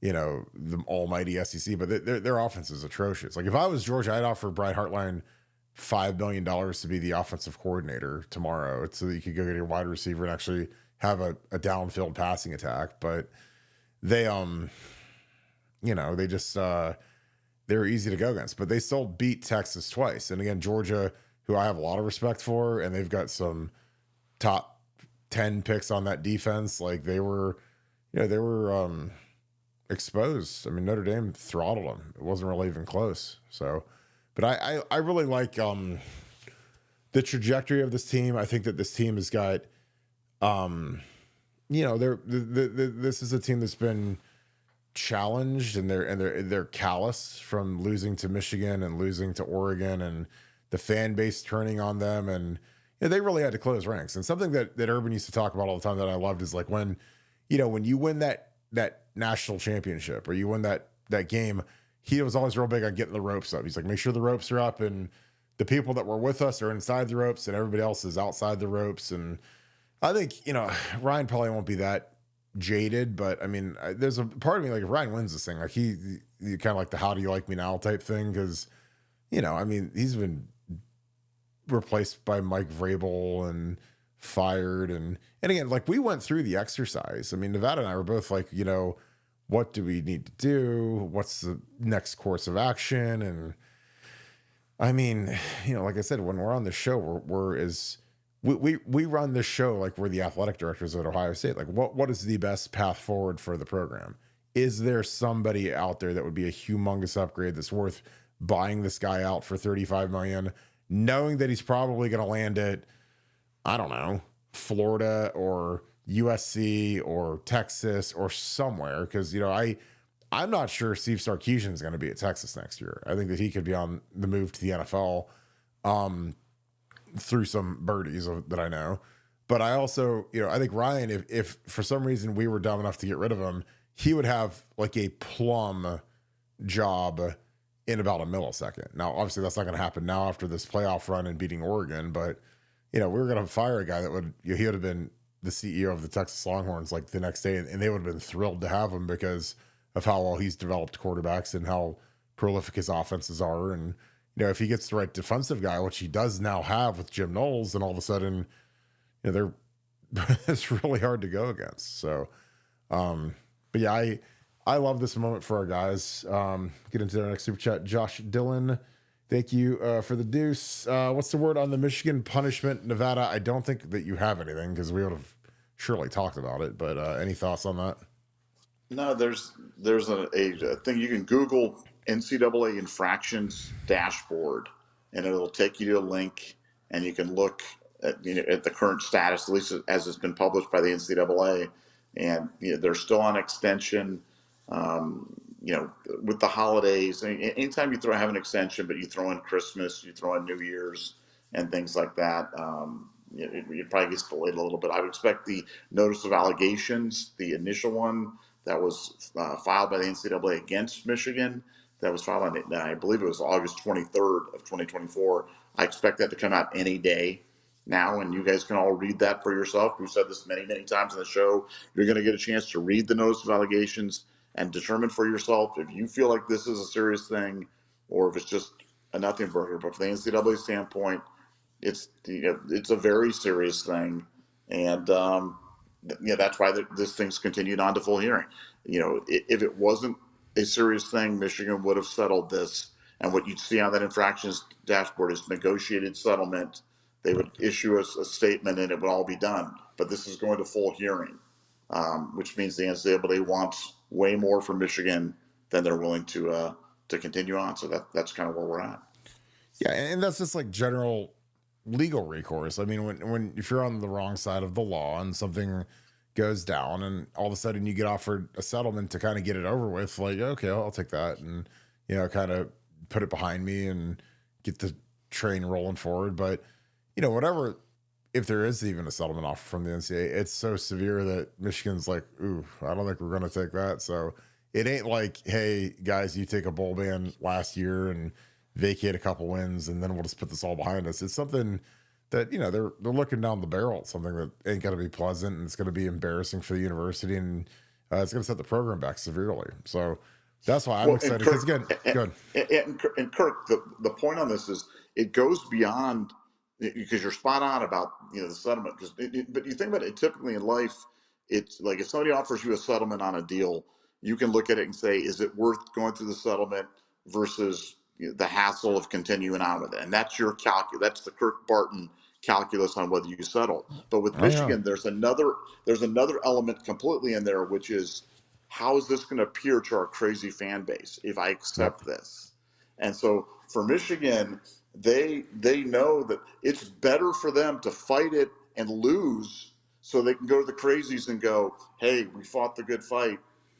the almighty SEC, but their offense is atrocious. Like if I was Georgia, I'd offer Brian Hartline $5 million to be the offensive coordinator tomorrow so that you could go get your wide receiver and actually have a downfield passing attack. But they, they just, they're easy to go against, but they still beat Texas twice. And again, Georgia, who I have a lot of respect for, and they've got some top 10 picks on that defense. Like they were exposed. I mean, Notre Dame throttled them. It wasn't really even close. So, but I really like the trajectory of this team. I think that this team has got, this is a team that's been challenged, and they're callous from losing to Michigan and losing to Oregon, and the fan base turning on them, and they really had to close ranks. And something that Urban used to talk about all the time that I loved is like when you win that national championship or you win that game, he was always real big on getting the ropes up. He's like, make sure the ropes are up and the people that were with us are inside the ropes and everybody else is outside the ropes. And I think, Ryan probably won't be that jaded, but I mean, there's a part of me like if Ryan wins this thing, like he kind of like the how do you like me now type thing. Cause I mean, he's been replaced by Mike Vrabel and fired. And again, like we went through the exercise. I mean, Nevada and I were both like, what do we need to do? What's the next course of action? And I mean, like I said, when we're on the show, we run this show like we're the athletic directors at Ohio State. Like what is the best path forward for the program? Is there somebody out there that would be a humongous upgrade that's worth buying this guy out for $35 million, knowing that he's probably going to land at, I don't know, Florida or USC or Texas or somewhere? Because, I'm not sure Steve Sarkisian is going to be at Texas next year. I think that he could be on the move to the NFL through some birdies that I know. But I also, I think Ryan, if for some reason we were dumb enough to get rid of him, he would have like a plum job in about a millisecond. Now, obviously that's not going to happen now after this playoff run and beating Oregon, but we were going to fire a guy that he would have been the CEO of the Texas Longhorns like the next day, and they would have been thrilled to have him because of how well he's developed quarterbacks and how prolific his offenses are. And, if he gets the right defensive guy, which he does now have with Jim Knowles, then all of a sudden, it's really hard to go against. So, but yeah, I love this moment for our guys. Get into our next super chat. Josh Dillon, thank you for the deuce. What's the word on the Michigan punishment, Nevada? I don't think that you have anything because we would have surely talked about it. But any thoughts on that? No, there's a thing you can Google NCAA infractions dashboard, and it'll take you to a link, and you can look at the current status, at least as it's been published by the NCAA, and they're still on extension. With the holidays, anytime you have an extension, but you throw in Christmas, you throw in New Year's and things like that, it probably gets delayed a little bit. I would expect the notice of allegations, the initial one that was filed by the NCAA against Michigan, that was filed on it. I believe it was August 23rd of 2024. I expect that to come out any day now, and you guys can all read that for yourself. We've said this many, many times in the show. You're going to get a chance to read the notice of allegations and determine for yourself if you feel like this is a serious thing or if it's just a nothing burger. But from the NCAA standpoint, it's a very serious thing, and that's why this thing's continued on to full hearing. If it wasn't a serious thing, Michigan would have settled this, and what you'd see on that infractions dashboard is negotiated settlement. They would issue a statement, and it would all be done. But this is going to full hearing, which means the NCAA wants way more from Michigan than they're willing to continue on. So that's kind of where we're at. Yeah, and that's just like general legal recourse. I mean, when if you're on the wrong side of the law and something goes down, and all of a sudden you get offered a settlement to kind of get it over with, like, okay, I'll take that, and kind of put it behind me and get the train rolling forward. But whatever, if there is even a settlement offer from the NCAA, it's so severe that Michigan's like, ooh, I don't think we're going to take that. So it ain't like, hey guys, you take a bowl ban last year and vacate a couple wins, and then we'll just put this all behind us. It's something that they're looking down the barrel at something that ain't going to be pleasant, and it's going to be embarrassing for the university, and it's going to set the program back severely. So that's why I'm excited. Because again, good. And Kirk, the point on this is it goes beyond, because you're spot on about the settlement. But you think about it, typically in life, it's like if somebody offers you a settlement on a deal, you can look at it and say, is it worth going through the settlement versus the hassle of continuing on with it? And that's your calculus. That's the Kirk Barton calculus on whether you settle. But with Michigan, there's another element completely in there, which is, how is this going to appear to our crazy fan base if I accept this? And so for Michigan, they know that it's better for them to fight it and lose so they can go to the crazies and go, hey, we fought the good fight,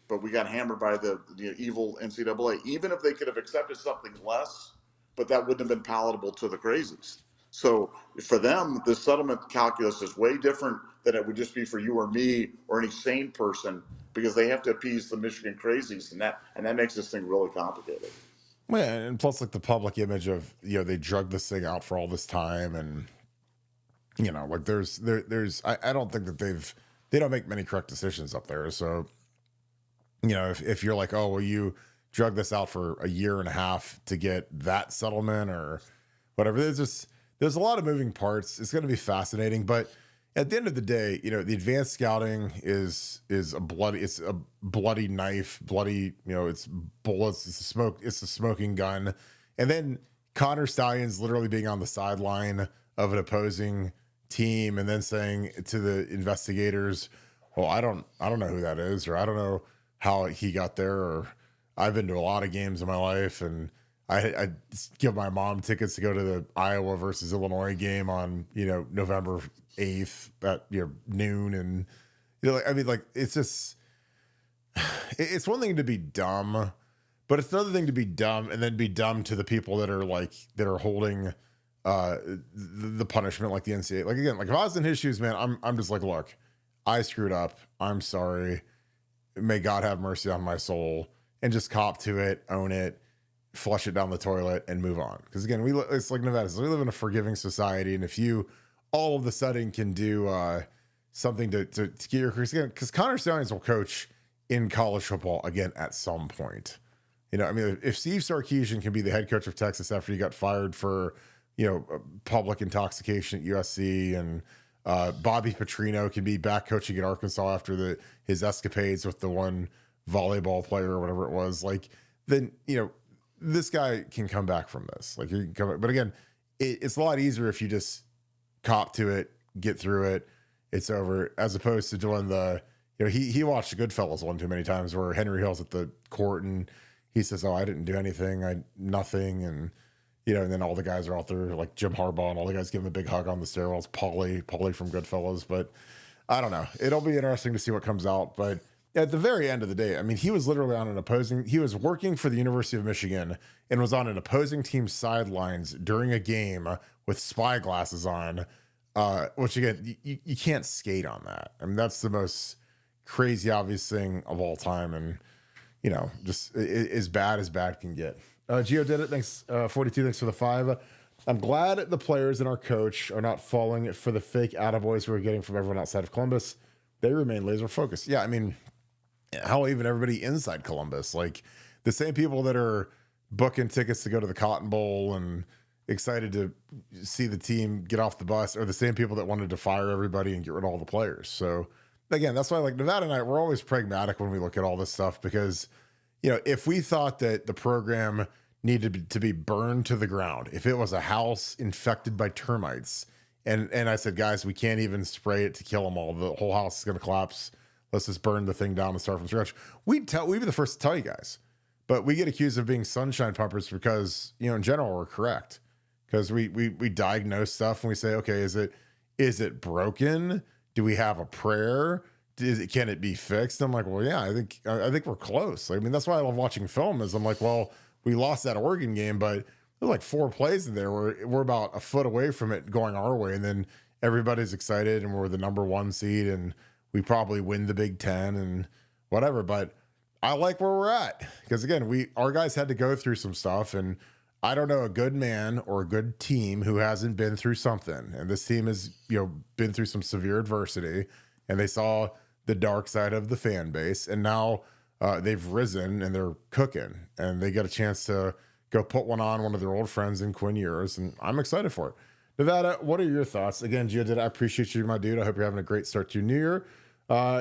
but we got hammered by the evil NCAA, even if they could have accepted something less, but that wouldn't have been palatable to the crazies. So for them, the settlement calculus is way different than it would just be for you or me or any sane person, because they have to appease the Michigan crazies, and that makes this thing really complicated. Yeah, and plus, like, the public image of they drug this thing out for all this time, and like there's I don't think that they don't make many correct decisions up there. So if you're like, oh well, you drug this out for a year and a half to get that settlement or whatever, there's a lot of moving parts. It's going to be fascinating, but at the end of the day, the advanced scouting is a bloody knife, it's bullets, it's a smoking gun. And then Connor Stalions literally being on the sideline of an opposing team and then saying to the investigators, well, I don't know who that is, or I don't know how he got there, or I've been to a lot of games in my life, and I give my mom tickets to go to the Iowa versus Illinois game on, November 8th at noon. And, it's just, it's one thing to be dumb, but it's another thing to be dumb and then be dumb to the people that are holding the punishment, like the NCAA. Like, again, like if I was in his shoes, man, I'm just like, look, I screwed up. I'm sorry. May God have mercy on my soul, and just cop to it, own it, flush it down the toilet, and move on. Because again, it's like Nevada. So we live in a forgiving society, and if you all of a sudden can do something to get your career again, because Connor Stalions will coach in college football again at some point. If Steve Sarkisian can be the head coach of Texas after he got fired for public intoxication at USC, and Bobby Petrino can be back coaching at Arkansas after his escapades with the one volleyball player or whatever it was, like, then this guy can come back from this. Like, you can come, but again, it's a lot easier if you just cop to it, get through it, it's over, as opposed to doing he watched Goodfellas one too many times, where Henry Hill's at the court and he says, oh, I didn't do anything, nothing, and and then all the guys are out there, like Jim Harbaugh and all the guys give him a big hug on the stairwells, Paulie from Goodfellas. But I don't know, it'll be interesting to see what comes out. But at the very end of the day, I mean, he was literally he was working for the University of Michigan and was on an opposing team's sidelines during a game with spy glasses on, which again, you can't skate on that. I mean, that's the most crazy, obvious thing of all time. And, just as bad as bad can get. Gio did it. Thanks. 42. Thanks for the 5. I'm glad the players and our coach are not falling for the fake attaboys we're getting from everyone outside of Columbus. They remain laser focused. Yeah, I mean, hell, even everybody inside Columbus, like the same people that are booking tickets to go to the Cotton Bowl and excited to see the team get off the bus are the same people that wanted to fire everybody and get rid of all the players. So again, that's why like Nevada and I, we're always pragmatic when we look at all this stuff, because, if we thought that the program needed to be burned to the ground, if it was a house infected by termites, and I said, guys, we can't even spray it to kill them all, the whole house is going to collapse, let's just burn the thing down and start from scratch, we'd be the first to tell you guys. But we get accused of being sunshine pumpers because, in general, we're correct. Because we diagnose stuff and we say, okay, is it broken? Do we have a prayer? Can it be fixed? I'm like, well, yeah, I think we're close. I mean, that's why I love watching film. Is I'm like, well, we lost that Oregon game, but there's like 4 plays in there where we're about a foot away from it going our way, and then everybody's excited and we're the number 1 seed and we probably win the Big Ten and whatever. But I like where we're at, because again, our guys had to go through some stuff, and I don't know a good man or a good team who hasn't been through something. And this team has, been through some severe adversity, and they saw the dark side of the fan base, and now they've risen and they're cooking, and they get a chance to go put one on one of their old friends in Quinn Ewers, and I'm excited for it. Nevada, what are your thoughts? Again, Gio, I appreciate you, my dude. I hope you're having a great start to your new year.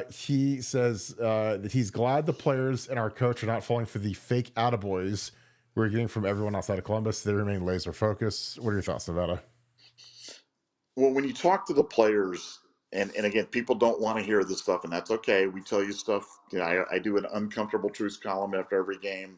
He says that he's glad the players and our coach are not falling for the fake attaboys we're getting from everyone outside of Columbus. They remain laser focused. What are your thoughts, Nevada? Well, when you talk to the players, and again, people don't want to hear this stuff, and that's okay. We tell you stuff. I do an uncomfortable truths column after every game,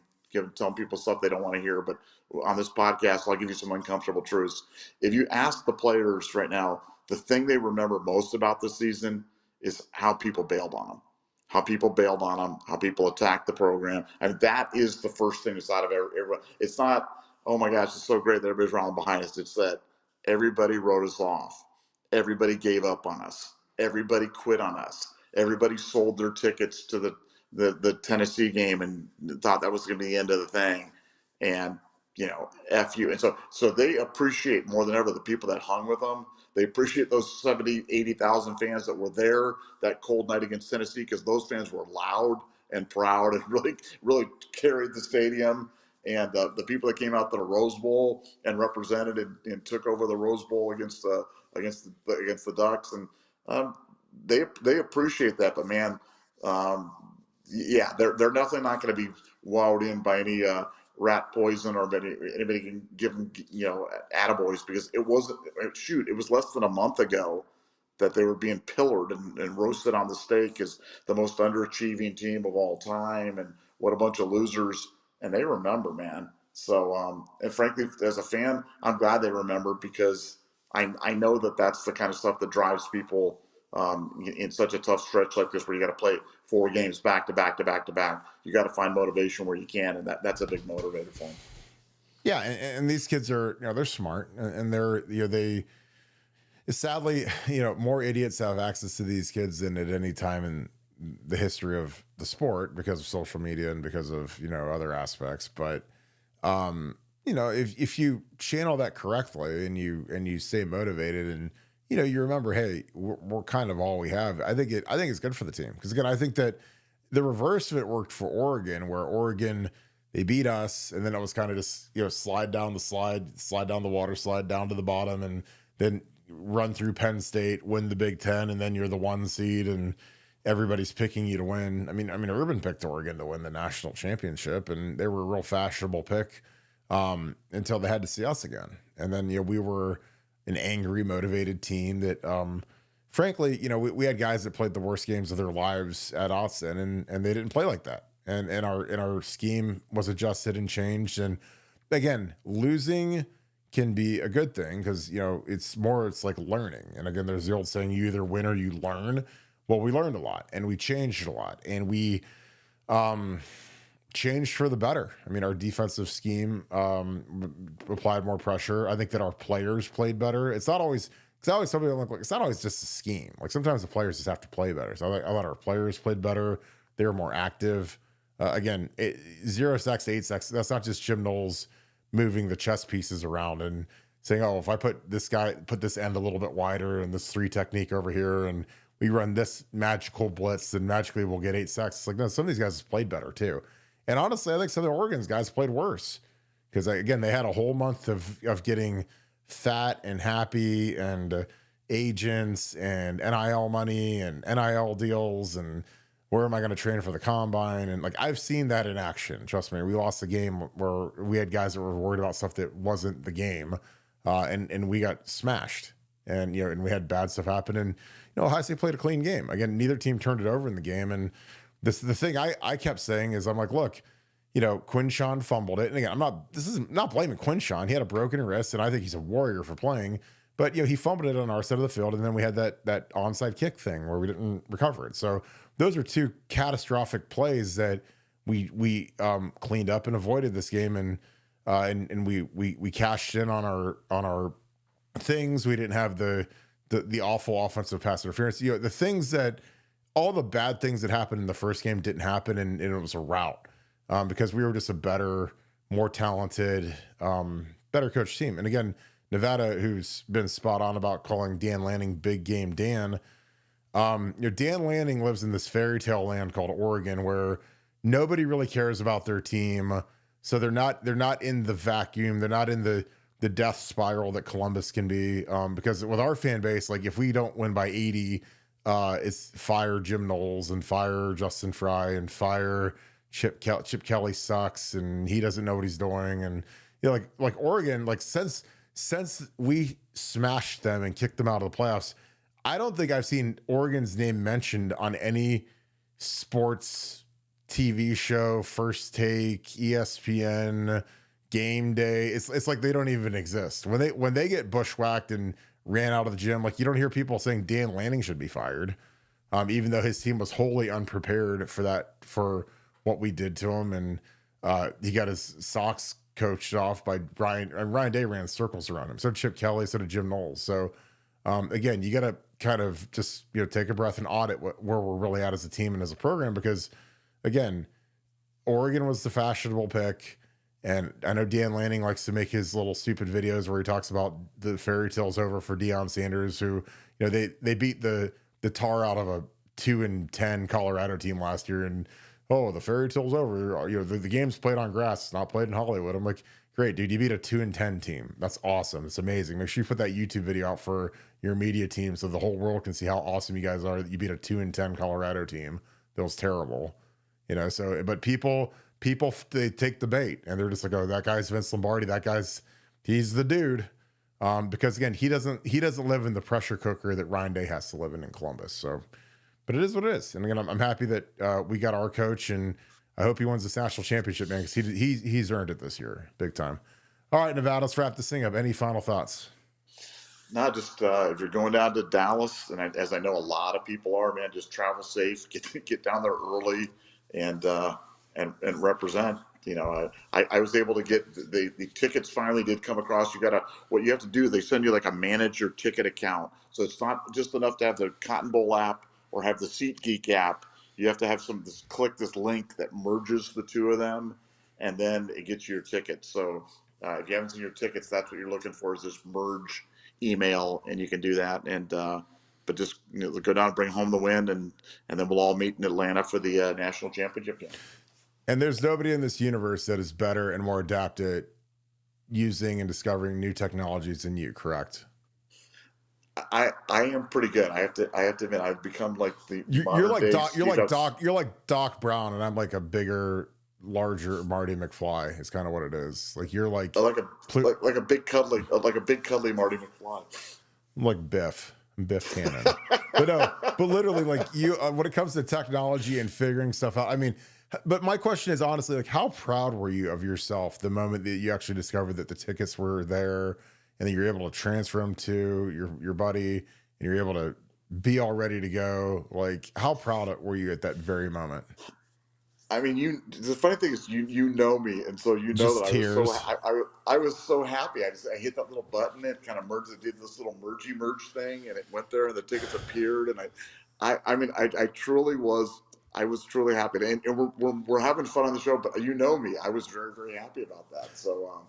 telling people stuff they don't want to hear. But on this podcast, I'll give you some uncomfortable truths. If you ask the players right now, the thing they remember most about this season is how people bailed on them. How people bailed on them, how people attacked the program. I mean, that is the first thing that's out of everyone. It's not, oh my gosh, it's so great that everybody's rallying behind us. It's that everybody wrote us off. Everybody gave up on us. Everybody quit on us. Everybody sold their tickets to the Tennessee game and thought that was going to be the end of the thing. And, F you. And so they appreciate more than ever the people that hung with them. They appreciate those 70, 80,000 fans that were there that cold night against Tennessee, because those fans were loud and proud and really carried the stadium. And the people that came out to the Rose Bowl and represented and took over the Rose Bowl against the Ducks, and they appreciate that. But man, yeah, they're definitely not going to be wowed in by any rat poison or anybody can give them attaboys, because it was less than a month ago that they were being pillared and roasted on the stake as the most underachieving team of all time and what a bunch of losers. And they remember, man. So and frankly, as a fan, I'm glad they remember, because I know that that's the kind of stuff that drives people in such a tough stretch like this, where you got to play 4 games back to back to back to back. You got to find motivation where you can, and that's a big motivator for them. Yeah, and these kids are, they're smart, and they're, they sadly, more idiots have access to these kids than at any time in the history of the sport, because of social media and because of other aspects. But if you channel that correctly and you stay motivated and you remember, hey, we're kind of all we have. I think it's good for the team, because again, I think that the reverse of it worked for Oregon, where Oregon, they beat us, and then it was kind of just slide down the water, slide down to the bottom, and then run through Penn State, win the Big Ten, and then you're the 1 seed, and everybody's picking you to win. I mean, Urban picked Oregon to win the national championship, and they were a real fashionable pick until they had to see us again, and then we were an angry, motivated team that, frankly, we had guys that played the worst games of their lives at Austin, and they didn't play like that. And our scheme was adjusted and changed. And again, losing can be a good thing, because, it's like learning. And again, there's the old saying, you either win or you learn. Well, we learned a lot, and we changed a lot, and we changed for the better. I mean, our defensive scheme applied more pressure. I think that our players played better. It's not always, because I always tell people, like, it's not always just a scheme. Like, sometimes the players just have to play better. So I thought our players played better. They were more active. Again, 0 sacks to 8 sacks. That's not just Jim Knowles moving the chess pieces around and saying, "Oh, if I put this end a little bit wider and this 3 technique over here, and we run this magical blitz, then magically we'll get 8 sacks." It's like, no, some of these guys played better too. And honestly, I think some of the Oregon's guys played worse because again, they had a whole month of getting fat and happy and agents and NIL money and NIL deals and where am I going to train for the combine? And like, I've seen that in action. Trust me, we lost the game where we had guys that were worried about stuff that wasn't the game. And we got smashed and, and we had bad stuff happen. And, Ohio State played a clean game. Again, neither team turned it over in the game. And the thing I kept saying is I'm like, look, Quinshawn fumbled it. And again, this is not blaming Quinshawn. He had a broken wrist and I think he's a warrior for playing, but he fumbled it on our side of the field. And then we had that onside kick thing where we didn't recover it. So those are 2 catastrophic plays that we cleaned up and avoided this game. And we cashed in on our things. We didn't have the awful offensive pass interference. The things that all the bad things that happened in the first game didn't happen, and it was a rout because we were just a better, more talented, better coached team. And again, Nevada, who's been spot on about calling Dan Lanning Big Game Dan. Dan Lanning lives in this fairy tale land called Oregon where nobody really cares about their team. So they're not in the vacuum. They're not in the death spiral that Columbus can be. Because with our fan base, like if we don't win by 80, it's fire Jim Knowles and fire Justin Fry and fire Chip Kelly sucks and he doesn't know what he's doing. And like Oregon, like since we smashed them and kicked them out of the playoffs, I don't think I've seen Oregon's name mentioned on any sports TV show, First Take, ESPN, Game Day. It's like they don't even exist. When they get bushwhacked and ran out of the gym, like you don't hear people saying Dan Lanning should be fired, even though his team was wholly unprepared for what we did to him, and he got his socks coached off by Ryan Day ran circles around him. So did Chip Kelly, so did Jim Knowles. So again, you got to kind of just take a breath and audit where we're really at as a team and as a program, because again, Oregon was the fashionable pick. And I know Dan Lanning likes to make his little stupid videos where he talks about the fairy tales over for Deion Sanders, who, they beat the tar out of a 2-10 Colorado team last year. And, oh, the fairy tale's over. The game's played on grass. It's not played in Hollywood. I'm like, great, dude, you beat a 2-10 team. That's awesome. It's amazing. Make sure you put that YouTube video out for your media team so the whole world can see how awesome you guys are that you beat a 2-10 Colorado team that was terrible. But people they take the bait and they're just like, oh, that guy's Vince Lombardi. He's the dude. Because again, he doesn't live in the pressure cooker that Ryan Day has to live in Columbus. So, but it is what it is. And again, I'm happy that we got our coach, and I hope he wins this national championship, man, because he's earned it this year, big time. All right, Nevada, let's wrap this thing up. Any final thoughts? Not just if you're going down to Dallas, and as I know a lot of people are, man, just travel safe, get down there early, and represent. I was able to get the tickets finally did come across. What you have to do, they send you like a manage your ticket account. So it's not just enough to have the Cotton Bowl app or have the SeatGeek app. You have to have click this link that merges the two of them, and then it gets you your tickets. So if you haven't seen your tickets, that's what you're looking for, is this merge email, and you can do that. And but just go down and bring home the win, and then we'll all meet in Atlanta for the national championship game. And there's nobody in this universe that is better and more adept at using and discovering new technologies than you, correct? I am pretty good. I have to admit, I've become like the you're like Doc Brown, and I'm like a bigger, larger Marty McFly. It's kind of what it is. Like you're like a big cuddly Marty McFly. I'm like Biff Tannen. but literally, like you, when it comes to technology and figuring stuff out, I mean. But my question is honestly, like, how proud were you of yourself the moment that you actually discovered that the tickets were there and that you're able to transfer them to your buddy and you're able to be all ready to go? Like, how proud were you at that very moment? I mean, the funny thing is, you know me, and so you know that tears. I was so happy. I hit that little button, it kind of merged. It did this little merge thing, and it went there, and the tickets appeared, and I truly was. I was truly happy, and we're having fun on the show. But you know me, I was very very happy about that. So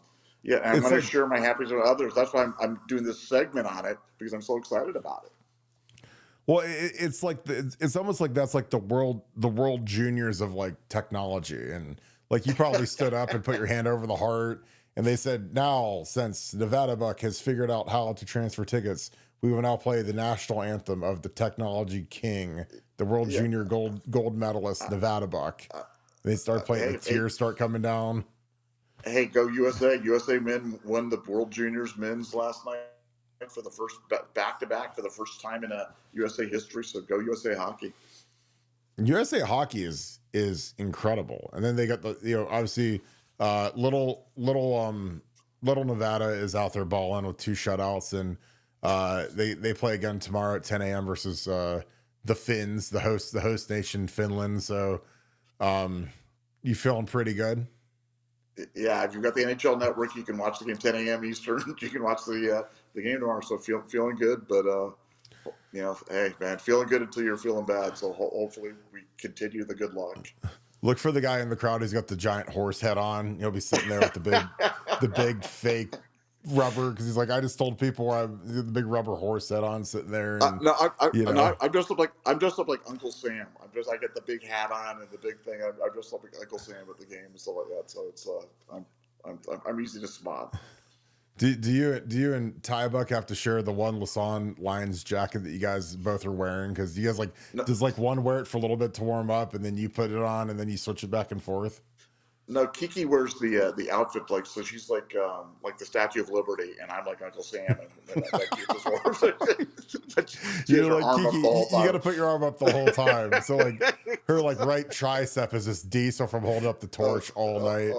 yeah, and I'm It's going to like, share my happiness with others. That's why I'm doing this segment on it because I'm so excited about it. well, it's like it's almost like that's like the world juniors of like technology, and like you probably stood up and put your hand over the heart, and they said, now since Nevadabuck has figured out how to transfer tickets, we will now play the national anthem of the technology king, the world Yeah. junior gold medalist Nevadabuck. Uh, They start playing, the tears start coming down. hey, go USA! USA men won the World Juniors men's last night for the first back to back for the first time in a USA history. So go USA hockey. USA hockey is incredible, and then they got the obviously little Nevada is out there balling with 2 shutouts, and they play again tomorrow at 10 a.m. versus the Finns, the host nation Finland. So you feeling pretty good? Yeah, if you've got the NHL Network, you can watch the game 10 a.m. Eastern. You can watch the game tomorrow. So feeling good, but hey man, feeling good until you're feeling bad. So hopefully we continue the good luck. Look for the guy in the crowd who's got the giant horse head on. He'll be sitting there with the big fake rubber, because he's like, I just told people I have the big rubber horse head on, sitting there. And No, I'm dressed up like Uncle Sam. I get the big hat on and the big thing. I'm dressed up like Uncle Sam at the game and stuff like that. So it's I'm easy to spot. Do you and Ty Buck have to share the one Lassonde Lions jacket that you guys both are wearing? Because you guys does like one wear it for a little bit to warm up, and then you put it on, and then you switch it back and forth? No, Kiki wears the outfit so she's like the Statue of Liberty, and I'm like Uncle Sam, and but you're like Kiki. You got to put your arm up the whole time. So like her right tricep is just diesel from holding up the torch all night.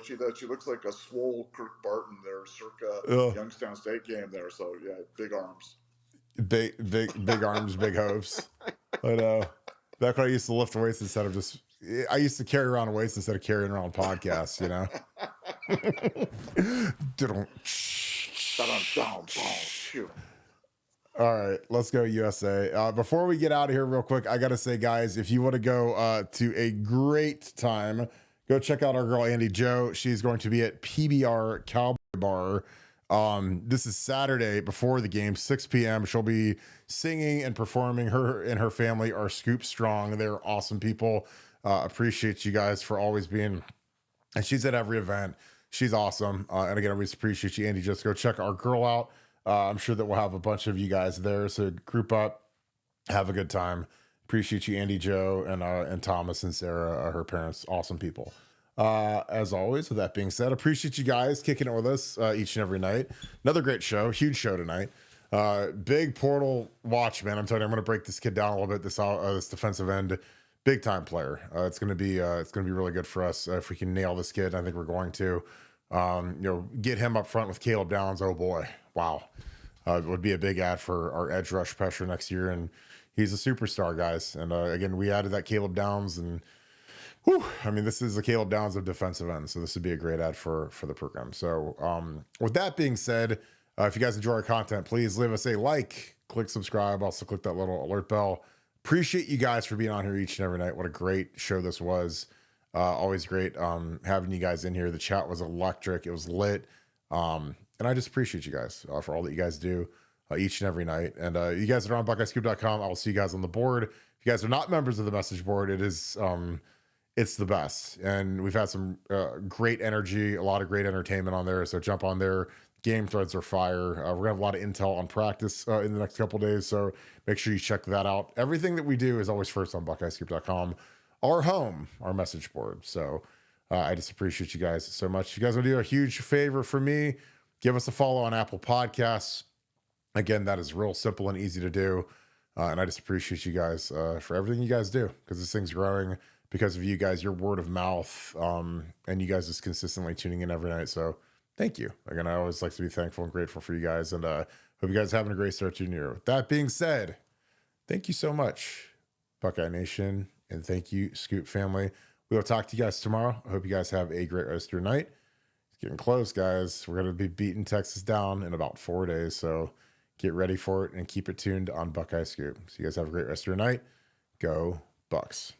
She looks like a swole Kirk Barton there, circa Youngstown State game there. So yeah, big arms, big arms, big hopes. I know. Back when I used to lift weights instead of just. I used to carry around weights instead of carrying around podcasts, All right, let's go USA. Before we get out of here real quick, I got to say, guys, if you want to go to a great time, go check out our girl, Andy Jo. She's going to be at PBR Cowboy Bar. This is Saturday before the game, 6 p.m. She'll be singing and performing. Her and her family are Scoop Strong. They're awesome people. Appreciate you guys for always being, and she's at every event. She's awesome. And again, I always appreciate you, Andy. Just go check our girl out. I'm sure that we'll have a bunch of you guys there. So group up, have a good time. Appreciate you, Andy, Joe, and Thomas and Sarah, her parents, awesome people. As always, with that being said, appreciate you guys kicking it with us each and every night. Another great show, huge show tonight. Big portal watch, man. I'm telling you, I'm going to break this kid down a little bit. This defensive end. Big time player. It's gonna be really good for us if we can nail this kid. I think we're going to, get him up front with Caleb Downs. Oh boy, wow, it would be a big ad for our edge rush pressure next year. And he's a superstar, guys. And again, we added that Caleb Downs, and this is the Caleb Downs of defensive end. So this would be a great ad for the program. So with that being said, if you guys enjoy our content, please leave us a like, click subscribe, also click that little alert bell. Appreciate you guys for being on here each and every night. What a great show this was. Always great having you guys in here. The chat was electric. It was lit. And I just appreciate you guys for all that you guys do each and every night. And you guys are on BuckeyeScoop.com. I will see you guys on the board. If you guys are not members of the message board, it's the best. And we've had some great energy, a lot of great entertainment on there. So jump on there. Game threads are fire. We're gonna have a lot of intel on practice in the next couple days, so make sure you check that out. Everything that we do is always first on BuckeyeScoop.com, our home, our message board. So I just appreciate you guys so much. If you guys want to do a huge favor for me, give us a follow on Apple Podcasts. Again, that is real simple and easy to do, and I just appreciate you guys for everything you guys do, because this thing's growing because of you guys, your word of mouth, and you guys just consistently tuning in every night. So thank you. Again, I always like to be thankful and grateful for you guys, and hope you guys are having a great start to your year. With that being said, thank you so much, Buckeye Nation, and thank you, Scoop family. We will talk to you guys tomorrow. I hope you guys have a great rest of your night. It's getting close, guys. We're going to be beating Texas down in about 4 days, so get ready for it and keep it tuned on Buckeye Scoop. So you guys have a great rest of your night. Go Bucks.